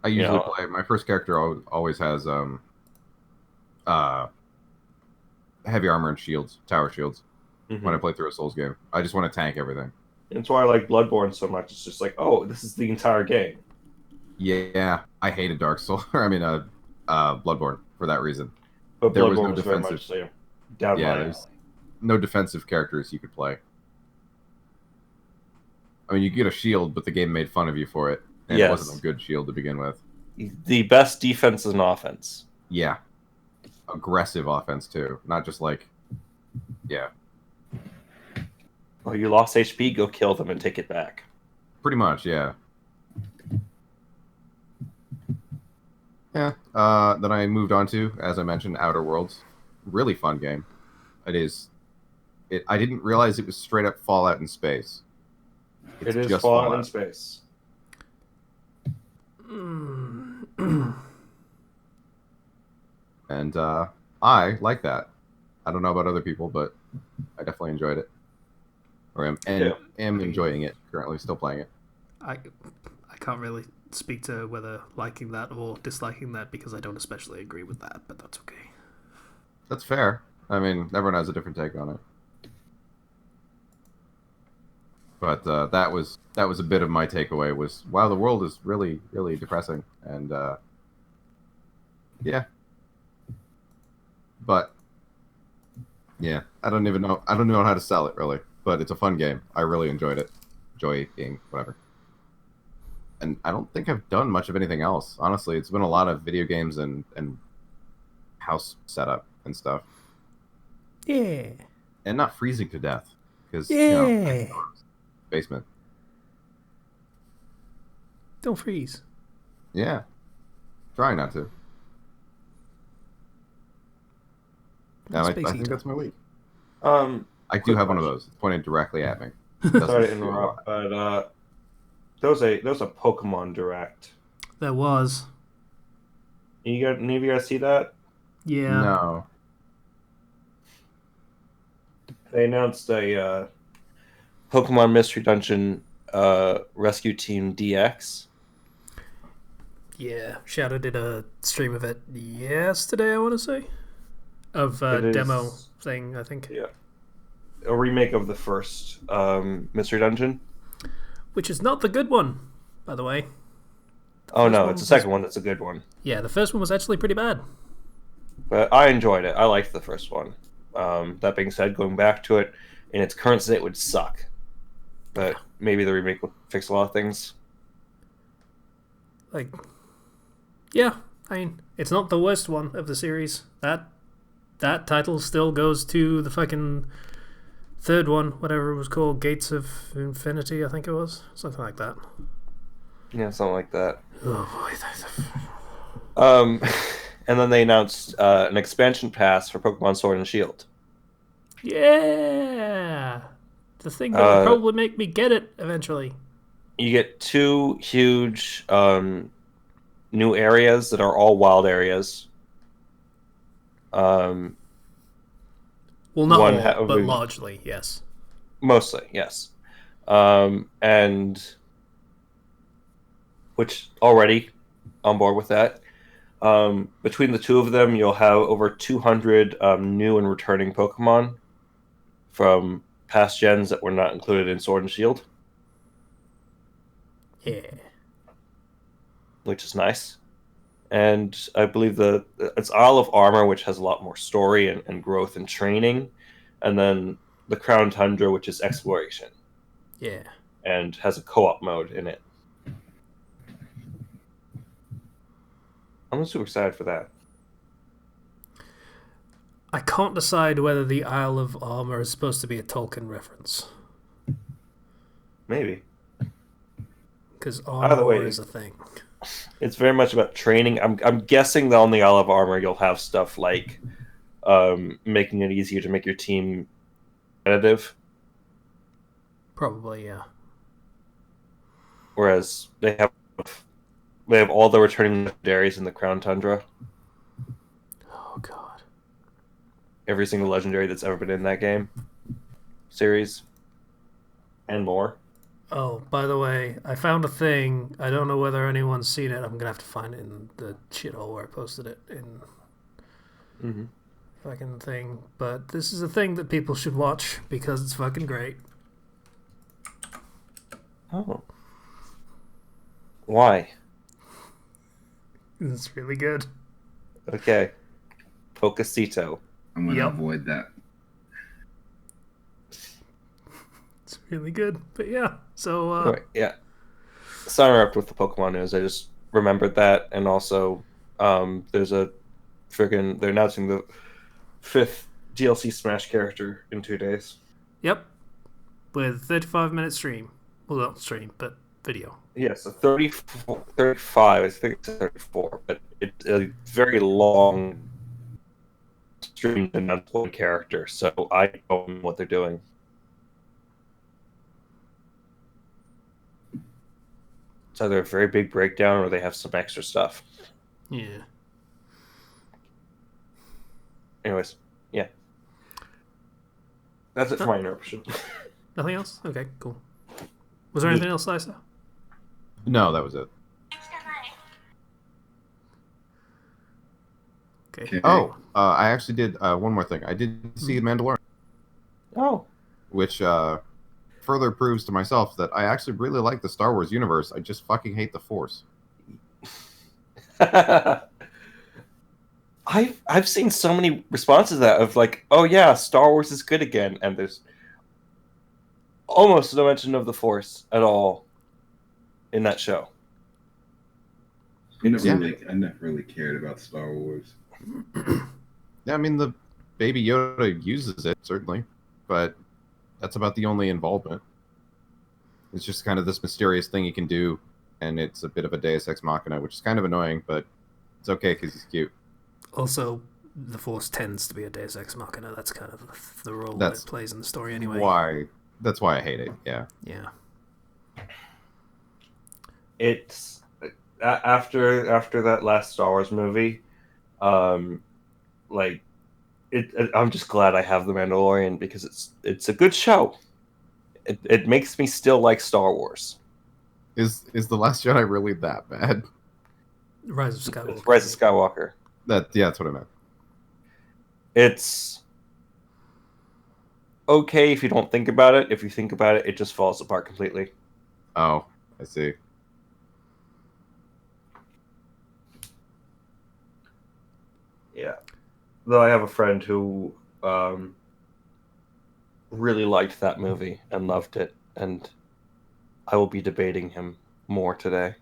I usually play. My first character always has heavy armor and shields, tower shields. When I play through a Souls game, I just want to tank everything. That's why I like Bloodborne so much. It's just like, oh, this is the entire game. Yeah, I hated Dark Souls. Bloodborne for that reason. But there Bloodborne was no very defensive. much so down my alley. There's no defensive characters you could play. I mean, you get a shield, but the game made fun of you for it, and it wasn't a good shield to begin with. The best defense is an offense. Yeah, aggressive offense too, not just like, yeah. Oh, you lost HP? Go kill them and take it back. Pretty much, yeah. Yeah. Then I moved on to, as I mentioned, Outer Worlds. Really fun game. It is. I didn't realize it was straight up Fallout in space. It's It is just Fallout in Fallout. space. And I like that. I don't know about other people, but I definitely enjoyed it. Or Yeah. am enjoying it currently, still playing it. I can't really speak to whether liking that or disliking that because I don't especially agree with that, but that's okay. That's fair. I mean, everyone has a different take on it. But that was a bit of my takeaway. Was wow, the world is really really depressing, and yeah. But yeah, I don't know how to sell it really. But it's a fun game. I really enjoyed it. Enjoying whatever. And I don't think I've done much of anything else. Honestly, it's been a lot of video games and house setup and stuff, Yeah. and not freezing to death because Yeah. basement. Don't freeze. Yeah, trying not to. No, I think that's my week. I do have one of those pointed directly at me. Sorry to interrupt, but there was a Pokemon Direct. There was. Any of you guys see that? Yeah. No. They announced a Pokemon Mystery Dungeon Rescue Team DX. Yeah. Shadow did a stream of it yesterday, I want to say. Of It demo is- thing, I think. Yeah. A remake of the first Mystery Dungeon. Which is not the good one, by the way. Oh first no, one it's the was- second one that's a good one. Yeah, the first one was actually pretty bad. But I enjoyed it. I liked the first one. That being said, going back to it in its current state would suck. But maybe the remake will fix a lot of things. Like, yeah, I mean, it's not the worst one of the series. That title still goes to the fucking third one, whatever it was called, Gates of Infinity, I think it was. Something like that. Yeah, something like that. Oh boy. And then they announced an expansion pass for Pokemon Sword and Shield. Yeah! The thing that will probably make me get it eventually. You get 2 huge new areas that are all wild areas. Well, not one all, but largely, yes. Mostly, yes. And which already on board with that. Between the two of them, you'll have over 200 new and returning Pokemon from past gens that were not included in Sword and Shield. Yeah. Which is nice. And I believe it's Isle of Armor, which has a lot more story and growth and training. And then the Crown Tundra, which is exploration. Yeah. And has a co-op mode in it. I'm super excited for that. I can't decide whether the Isle of Armor is supposed to be a Tolkien reference. Maybe. Because Either way, armor is a thing. It's very much about training. I'm guessing that on the Isle of Armor you'll have stuff like making it easier to make your team competitive. Probably, yeah. Whereas they have all the returning legendaries in the Crown Tundra. Oh, God. Every single legendary that's ever been in that game series. And more. Oh, by the way, I found a thing. I don't know whether anyone's seen it. I'm going to have to find it in the shithole where I posted it in fucking thing. But this is a thing that people should watch because it's fucking great. Oh. Why? It's really good. Okay. Pokécito. I'm gonna Yep. avoid that. It's really good. But yeah, so... Anyway, yeah. Signing up with the Pokemon news, I just remembered that, and also there's a they're announcing the 5th DLC Smash character in 2 days. Yep. With 35-minute stream. Well, not stream, but video. Yes, a 34, 35, I think it's 34, but it a very long stream and unemployed character, so I don't know what they're doing. It's either a very big breakdown or they have some extra stuff. Yeah. Anyways, yeah. That's it for my interruption. Nothing else? Okay, cool. Was there anything else, Lisa? No, that was it. Okay. Oh, I actually did one more thing. I did see The Mandalorian, Oh. which further proves to myself that I actually really like the Star Wars universe. I just fucking hate the Force. I've seen so many responses to that of like, oh yeah, Star Wars is good again, and there's almost no mention of the Force at all in that show. I never really cared about Star Wars. Yeah, I mean the Baby Yoda uses it certainly, but that's about the only involvement. It's just kind of this mysterious thing he can do, and it's a bit of a Deus Ex Machina, which is kind of annoying, but it's okay because he's cute. Also, the Force tends to be a Deus Ex Machina. That's kind of the role That's that it plays in the story anyway. That's why I hate it, yeah. Yeah. It's after that last Star Wars movie, I'm just glad I have The Mandalorian because it's a good show. It makes me still like Star Wars. Is The Last Jedi really that bad? Rise of Skywalker. It's Rise of Skywalker. That's what I meant. It's okay if you don't think about it. If you think about it, it just falls apart completely. Oh, I see. Yeah. Though I have a friend who really liked that movie and loved it, and I will be debating him more today.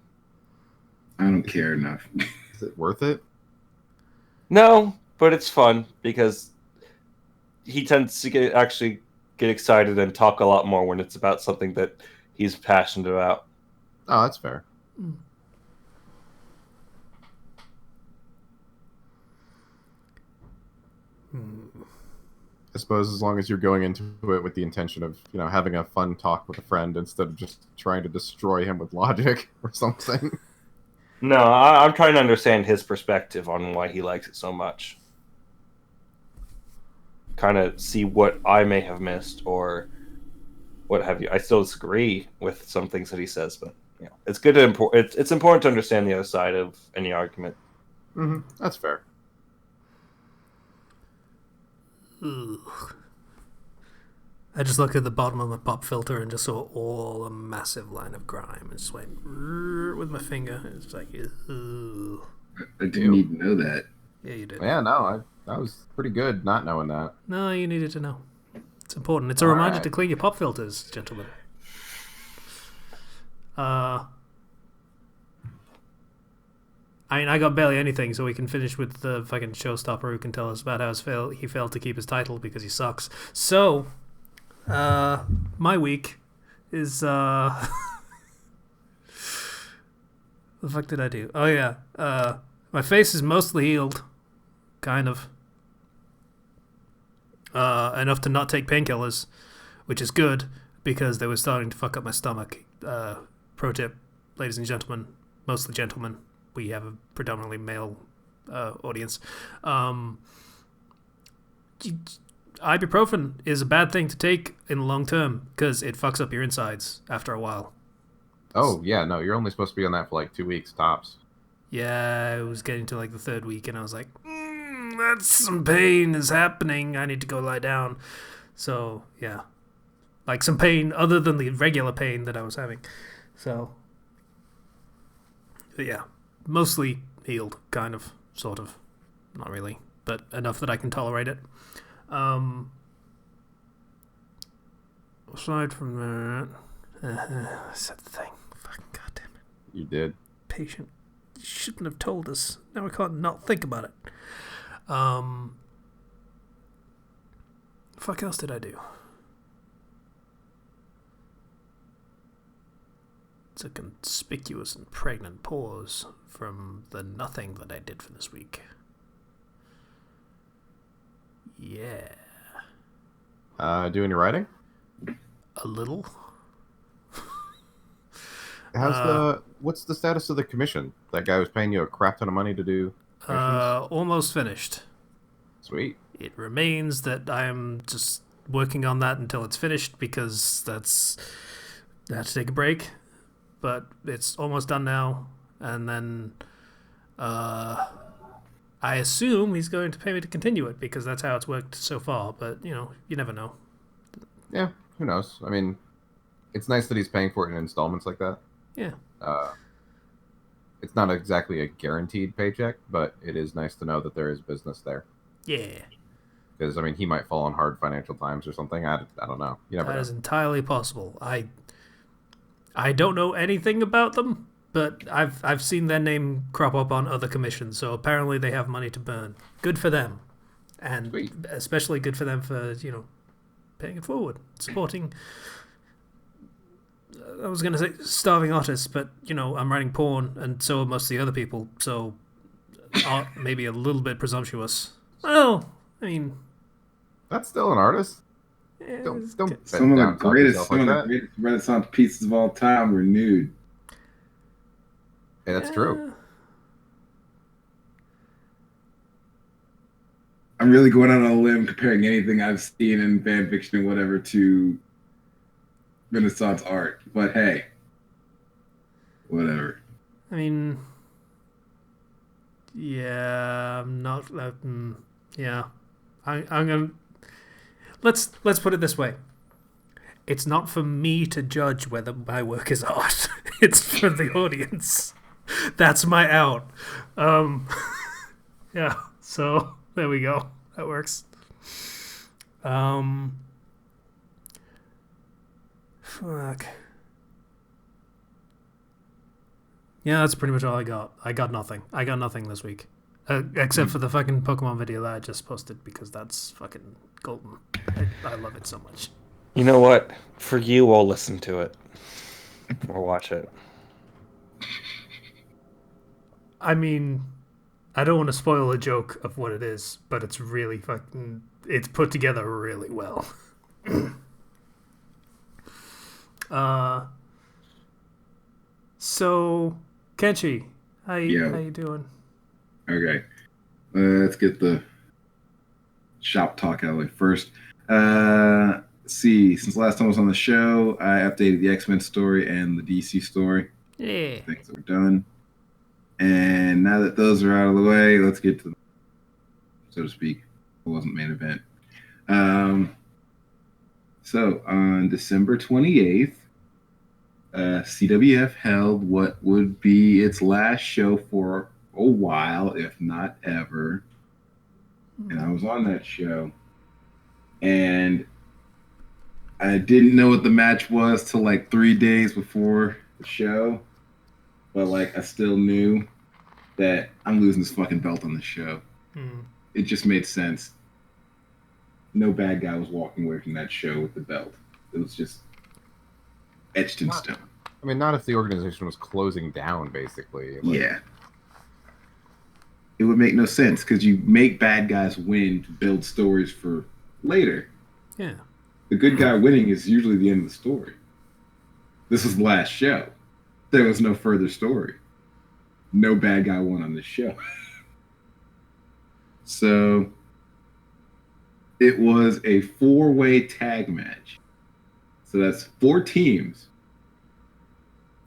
I don't care enough. Is it worth it? No, but it's fun because he tends to get excited and talk a lot more when it's about something that he's passionate about. Oh, that's fair. I suppose as long as you're going into it with the intention of, having a fun talk with a friend instead of just trying to destroy him with logic or something. No, I'm trying to understand his perspective on why he likes it so much. Kind of see what I may have missed or what have you. I still disagree with some things that he says, but it's good to it's important to understand the other side of any argument. Mm-hmm. That's fair. Ugh. I just looked at the bottom of my pop filter and just saw all a massive line of grime and just went with my finger. It's like, ugh. I didn't need to know that. Yeah, you did. Yeah, no, that was pretty good not knowing that. No, you needed to know. It's important. It's a reminder to clean your pop filters, gentlemen. I got barely anything, so we can finish with the fucking showstopper who can tell us about how he failed to keep his title because he sucks. So, my week is, the fuck did I do? Oh yeah, my face is mostly healed. Kind of. Enough to not take painkillers, which is good, because they were starting to fuck up my stomach. Pro tip, ladies and gentlemen, mostly gentlemen. We have a predominantly male audience. Ibuprofen is a bad thing to take in the long term because it fucks up your insides after a while. Oh, yeah, no, you're only supposed to be on that for like 2 weeks, tops. Yeah, I was getting to like the third week and I was like, that's some pain is happening. I need to go lie down. So, yeah. Like some pain other than the regular pain that I was having. So, but yeah. Mostly healed, kind of, sort of. Not really, but enough that I can tolerate it. Aside from that, I said the thing. Fucking goddamn it. You did. Patient. You shouldn't have told us. Now I can't not think about it. Fuck else did I do? It's a conspicuous and pregnant pause from the nothing that I did for this week. Yeah. Doing your writing? A little. What's the status of the commission? That guy was paying you a crap ton of money to do commissions? Almost finished. Sweet. It remains that I am just working on that until it's finished because I have to take a break. But it's almost done now, and then I assume he's going to pay me to continue it because that's how it's worked so far. But you never know. Yeah, who knows? I mean, it's nice that he's paying for it in installments like that. Yeah. It's not exactly a guaranteed paycheck, but it is nice to know that there is business there. Yeah. Because I mean, he might fall on hard financial times or something. I don't know. You never know. That is entirely possible. I don't know anything about them, but I've seen their name crop up on other commissions, so apparently they have money to burn. Good for them. And Sweet. especially good for them for, paying it forward, supporting, I was going to say starving artists, but, I'm writing porn, and so are most of the other people, so maybe a little bit presumptuous. Well, I mean... That's still an artist. Yeah, Don't Some of the greatest that. Renaissance pieces of all time were nude. Yeah, that's true. I'm really going out on a limb comparing anything I've seen in fan fiction and whatever to Renaissance art, but hey, whatever. I mean, yeah, I'm not. Yeah, I'm gonna. Let's put it this way. It's not for me to judge whether my work is art. It's for the audience. That's my out. Yeah. So there we go. That works. Fuck. Yeah, that's pretty much all I got. I got nothing. This week. Except for the fucking Pokemon video that I just posted because that's fucking golden. I love it so much. You know what? For you, I'll listen to it. Or watch it. I mean, I don't want to spoil a joke of what it is, but it's really fucking... It's put together really well. So, Kenshi, how you doing? Okay, let's get the shop talk out of the way first. Let's see, since last time I was on the show, I updated the X-Men story and the DC story. Yeah. Things are done. And now that those are out of the way, let's get to, so to speak, it wasn't main event. So on December 28th, CWF held what would be its last show for a while, if not ever. And I was on that show. And I didn't know what the match was till like 3 days before the show. But like I still knew that I'm losing this fucking belt on the show. It just made sense. No bad guy was walking away from that show with the belt. It was just etched in stone. I mean, not if the organization was closing down, basically. Yeah. It would make no sense because you make bad guys win to build stories for later. Yeah. The good guy winning is usually the end of the story. This was the last show. There was no further story. No bad guy won on this show. So it was a 4-way tag match. So that's 4 teams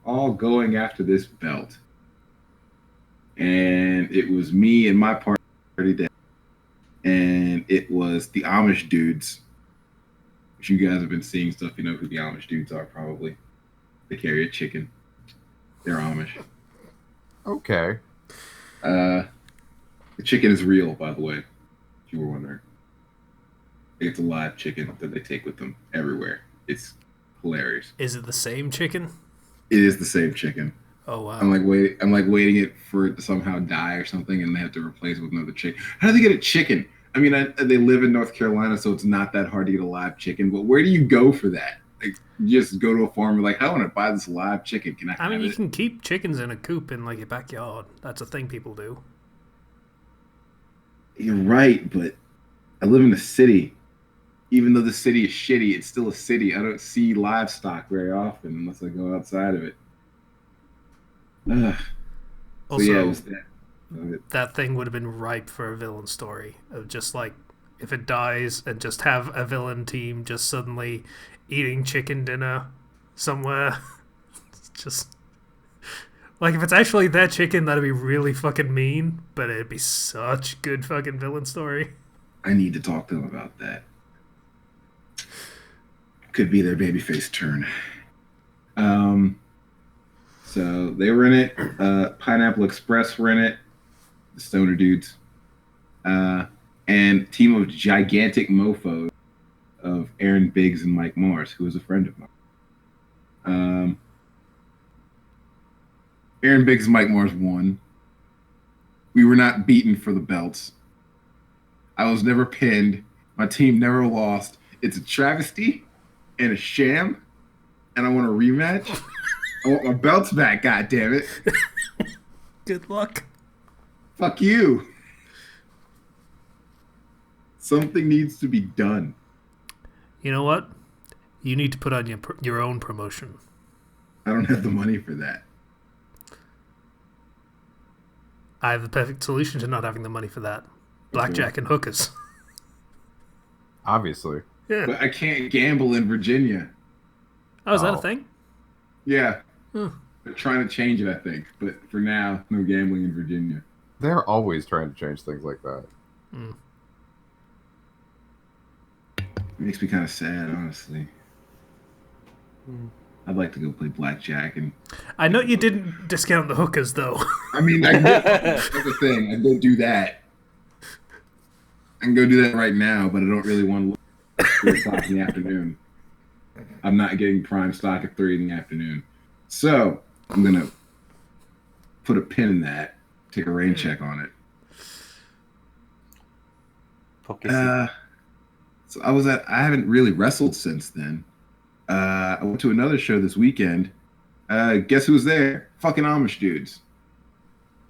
all going after this belt. And it was me and my party that, and it was the Amish dudes. If you guys have been seeing stuff, you know who the Amish dudes are probably. They carry a chicken. They're Amish. Okay. The chicken is real, by the way, if you were wondering. It's a live chicken that they take with them everywhere. It's hilarious. Is it the same chicken? It is the same chicken. Oh wow! I'm like waiting it for it to somehow die or something, and they have to replace it with another chicken. How do they get a chicken? I mean, they live in North Carolina, so it's not that hard to get a live chicken. But where do you go for that? Like, you just go to a farm and like, I want to buy this live chicken. Can I I mean, have you it? can keep chickens in a coop in like your backyard. That's a thing people do. You're right, but I live in a city. Even though the city is shitty, it's still a city. I don't see livestock very often unless I go outside of it. Ugh. So yeah, it Also, was that. that thing would have been ripe for a villain story of just like if it dies and just have a villain team just suddenly eating chicken dinner somewhere. Just like if it's actually their chicken, that'd be really fucking mean, but it'd be such good fucking villain story. I need to talk to them about that. Could be their babyface turn. So they were in it. Pineapple Express were in it. The Stoner dudes. And team of gigantic mofos of Aaron Biggs and Mike Morris, who was a friend of mine. Aaron Biggs and Mike Morris won. We were not beaten for the belts. I was never pinned. My team never lost. It's a travesty and a sham, and I want a rematch. I want my belts back, goddammit. Good luck. Fuck you. Something needs to be done. You know what? You need to put on your own promotion. I don't have the money for that. I have the perfect solution to not having the money for that. Blackjack and hookers. Obviously. Yeah. But I can't gamble in Virginia. Oh, is that a Oh. thing? Yeah. Huh. They're trying to change it, I think. But for now, no gambling in Virginia. They're always trying to change things like that. Mm. It makes me kind of sad, honestly. I'd like to go play blackjack. And I know you didn't discount the hookers, though. I mean, that's the thing. I go do that. I can go do that right now, but I don't really want to look at 3 o'clock in the afternoon. I'm not getting prime stock at 3 in the afternoon. So I'm going to put a pin in that, take a rain check on it. Pokécito. So I haven't really wrestled since then. I went to another show this weekend. Guess who was there? Fucking Amish dudes.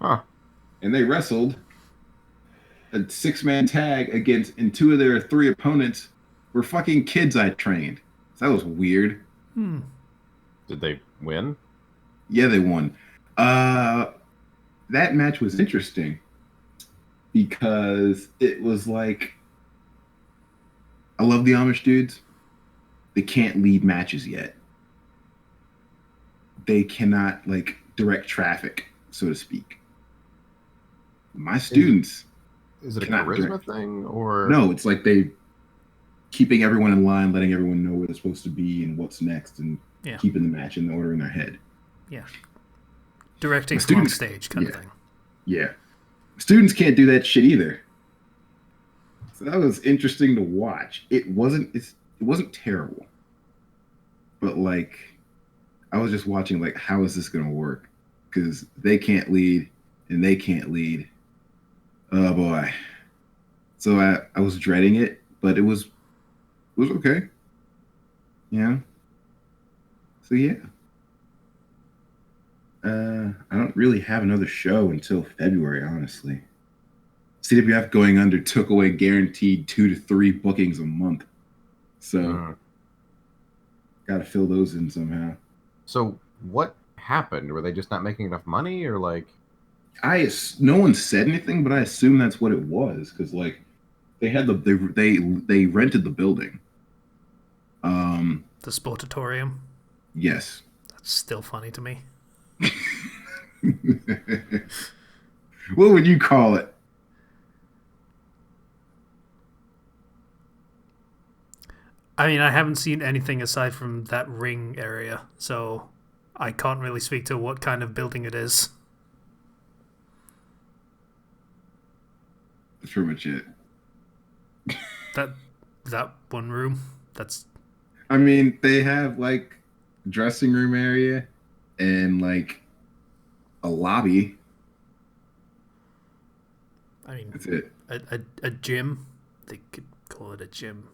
Huh. And they wrestled a 6-man tag against, and 2 of their 3 opponents were fucking kids I trained. So that was weird. Did they win? Yeah, they won. That match was interesting because it was like, I love the Amish dudes. They can't lead matches yet. They cannot like direct traffic, so to speak. My students. Is it a cannot charisma direct. thing or No, it's like they keeping everyone in line, letting everyone know where they're supposed to be and what's next, and Yeah. keeping the match in order in their head. Yeah. Directing My from on students- stage kind of yeah. thing. Yeah. Students can't do that shit either. So that was interesting to watch. It wasn't terrible. But like I was just watching like how is this going to work? Cuz they can't lead and they can't lead. Oh boy. So I was dreading it, but it was okay. Yeah. So yeah. I don't really have another show until February, honestly. CWF going under took away guaranteed 2 to 3 bookings a month. So got to fill those in somehow. So what happened? Were they just not making enough money or like No one said anything, but I assume that's what it was because like they had they rented the building. The Sportatorium. Yes. That's still funny to me. What would you call it? I mean, I haven't seen anything aside from that ring area, so I can't really speak to what kind of building it is. That's pretty much it. That one room. That's I mean, they have like a dressing room area and like a lobby. I mean, That's it. a gym. They could call it a gym.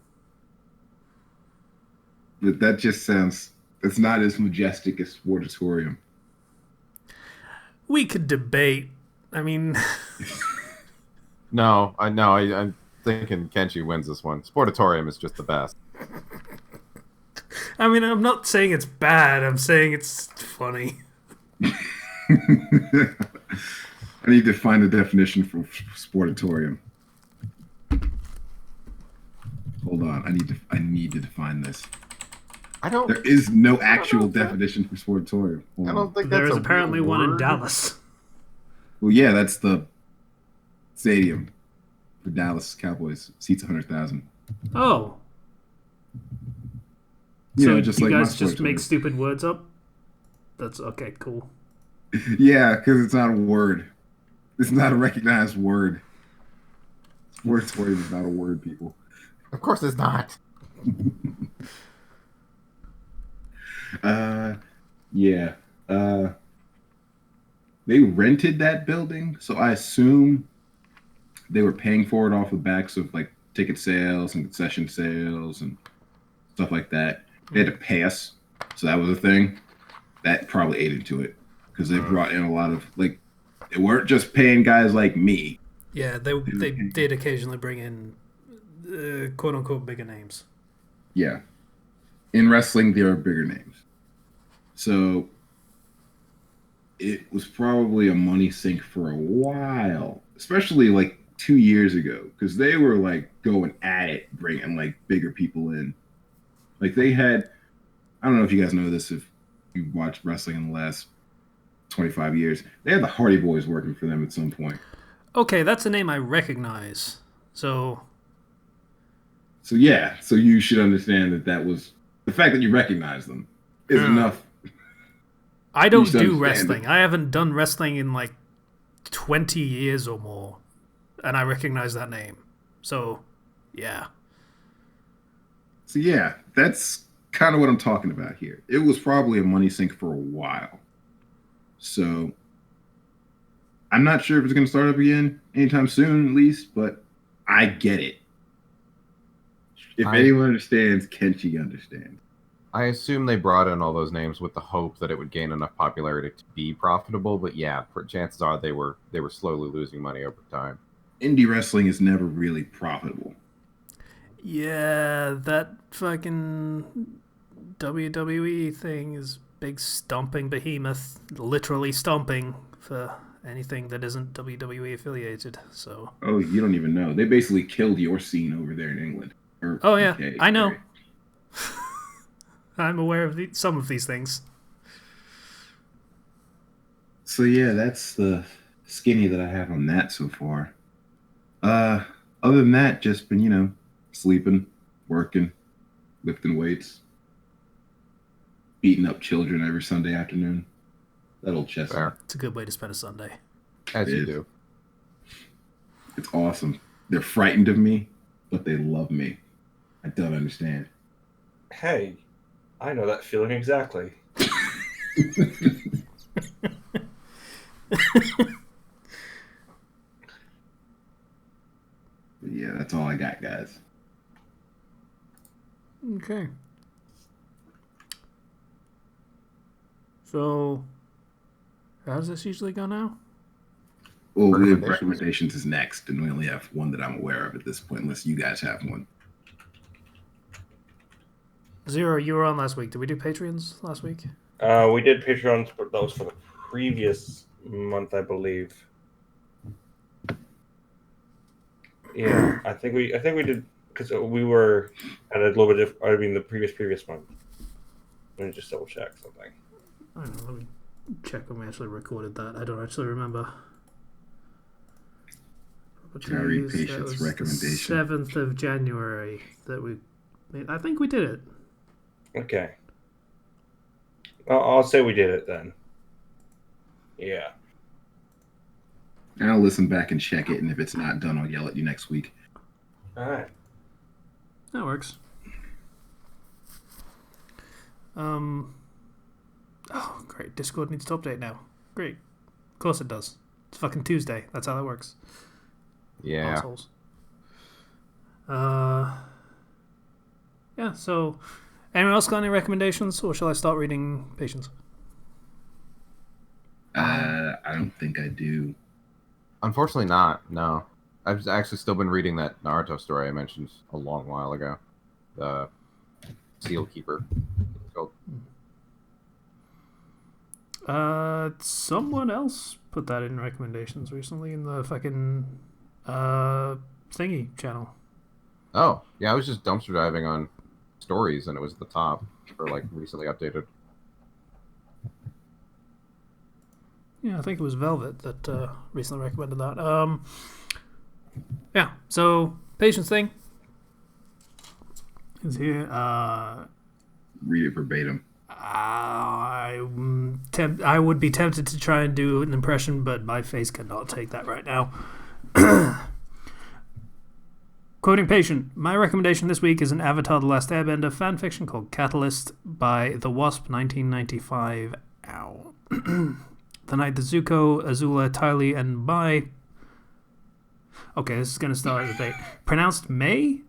But that just sounds. It's not as majestic as Sportatorium. We could debate. I mean, No, I'm thinking Kenshi wins this one. Sportatorium is just the best. I'm not saying it's bad. I'm saying it's funny. I need to find a definition for Sportatorium. Hold on, I need to define this. There is no actual definition for Sportatorium. I don't think that's There is a apparently real one in word. Dallas. Well, yeah, that's the stadium for Dallas Cowboys. Seats 100,000. Oh, You so know, just you like guys my just make Sportatorium. stupid words up? That's okay, cool. Yeah, because it's not a word. It's not a recognized word. Sportatorium is not a word, people. Of course it's not. Yeah. They rented that building, so I assume they were paying for it off the backs of like ticket sales and concession sales and stuff like that. They had to pay us, so that was a thing. That probably ate into it because they brought in a lot of like. They weren't just paying guys like me. Yeah, they did occasionally bring in quote unquote bigger names. Yeah. In wrestling, there are bigger names. So it was probably a money sink for a while, especially like 2 years ago, because they were like going at it, bringing like bigger people in. Like they had, I don't know if you guys know this, if you watched wrestling in the last 25 years, they had the Hardy Boys working for them at some point. Okay, that's a name I recognize. So yeah, so you should understand that was the fact that you recognize them is enough. I don't You do understand wrestling. it. I haven't done wrestling in like 20 years or more, and I recognize that name. So, yeah. So yeah, that's kind of what I'm talking about here. It was probably a money sink for a while. So I'm not sure if it's going to start up again anytime soon, at least, but I get it. If anyone understands, Kenshi understands. I assume they brought in all those names with the hope that it would gain enough popularity to be profitable, but yeah, chances are they were slowly losing money over time. Indie wrestling is never really profitable. Yeah, that fucking WWE thing is big stomping behemoth, literally stomping for anything that isn't WWE affiliated. So. Oh, you don't even know. They basically killed your scene over there in England. Oh yeah, UK, I know. sorry. I'm aware of some of these things. So yeah, that's the skinny that I have on that so far. Other than that, just been, sleeping, working, lifting weights, beating up children every Sunday afternoon. That old chestnut. Fair. It's a good way to spend a Sunday. As It you is. do. It's awesome. They're frightened of me, but they love me. I don't understand. Hey, I know that feeling exactly. Yeah, that's all I got, guys. Okay. So, how does this usually go now? Well, we have Recommendations. recommendations is next, and we only have one that I'm aware of at this point, unless you guys have one. Zero, you were on last week. Did we do Patreons last week? We did Patreons, but that was for the previous month, I believe. Yeah, I think we did because we were at a little bit. The previous month. Let me just double check something. I don't know. Let me check when we actually recorded that. I don't actually remember. Can I read That Patient's was recommendation? 7th of January that we made. I think we did it. Okay. I'll say we did it then. Yeah. And I'll listen back and check it, and if it's not done, I'll yell at you next week. All right. That works. Oh, great. Discord needs to update now. Great. Of course it does. It's fucking Tuesday. That's how that works. Yeah. Assholes. Yeah, so Anyone else got any recommendations, or shall I start reading Patience? I don't think I do. Unfortunately, not. No, I've actually still been reading that Naruto story I mentioned a long while ago. The Seal Keeper. It's called. Someone else put that in recommendations recently in the fucking thingy channel. Oh, yeah, I was just dumpster diving on stories, and it was at the top for like recently updated. Yeah, I think it was Velvet that recently recommended that. Yeah, so Patience thing is here. Read it verbatim. I would be tempted to try and do an impression, but my face cannot take that right now. Quoting Patient, my recommendation this week is an Avatar The Last Airbender fanfiction called Catalyst by The Wasp 1995. Ow. The night that Zuko, Azula, Tylee, and Mai... Okay, this is going to start a debate. Pronounced May?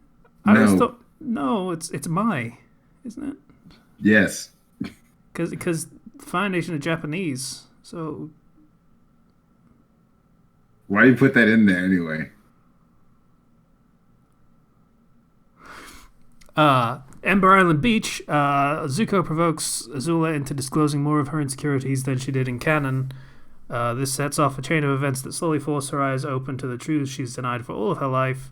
No, it's Mai, isn't it? Yes. Because Fire Nation are Japanese, so... Why do you put that in there anyway? Ember Island Beach, Zuko provokes Azula into disclosing more of her insecurities than she did in canon. This sets off a chain of events that slowly force her eyes open to the truth she's denied for all of her life,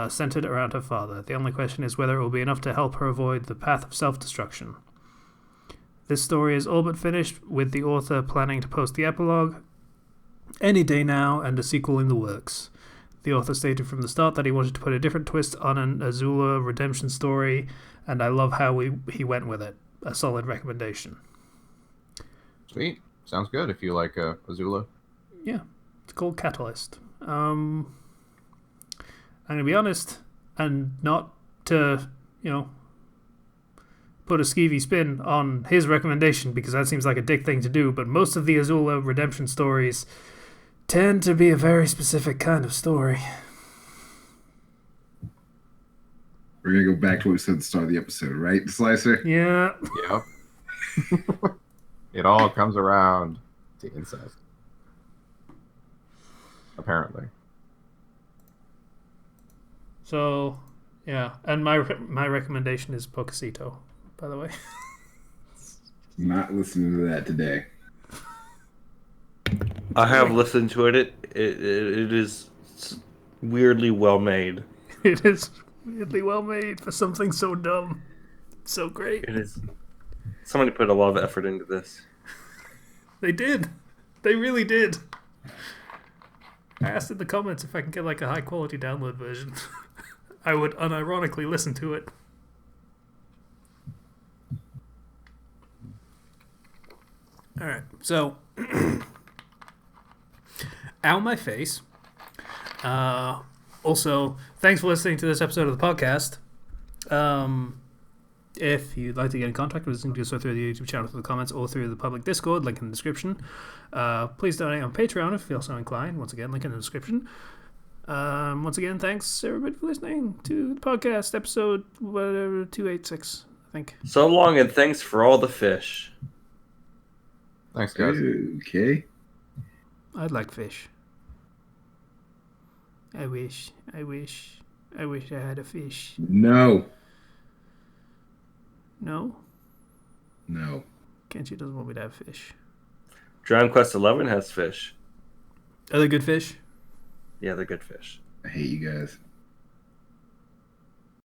centered around her father. The only question is whether it will be enough to help her avoid the path of self-destruction. This story is all but finished, with the author planning to post the epilogue any day now, and a sequel in the works. The author stated from the start that he wanted to put a different twist on an Azula redemption story, and I love how he went with it. A solid recommendation. Sweet. Sounds good if you like Azula. Yeah, it's called Catalyst. I'm going to be honest, and not to, put a skeevy spin on his recommendation, because that seems like a dick thing to do, but most of the Azula redemption stories tend to be a very specific kind of story. We're going to go back to what we said at the start of the episode, right, Slicer? Yeah. Yep. It all comes around to incest. Apparently. So, yeah. And my recommendation is Pokécito, by the way. Not listening to that today. I have listened to it. It is weirdly well made. It is weirdly well made for something so dumb. So great. It is. Somebody put a lot of effort into this. They did. They really did. I asked in the comments if I can get like a high quality download version. I would unironically listen to it. Alright, so ow my face. Also, thanks for listening to this episode of the podcast. If you'd like to get in contact with us, you can do so through the YouTube channel, through the comments, or through the public Discord, link in the description. Please donate on Patreon if you feel so inclined. Once again, link in the description. Once again, thanks everybody for listening to the podcast, episode 286, I think. So long, and thanks for all the fish. Thanks, guys. Okay. I'd like fish. I wish I had a fish. No. No? No. Kenshi doesn't want me to have fish. Dragon Quest XI has fish. Are they good fish? Yeah, they're good fish. I hate you guys.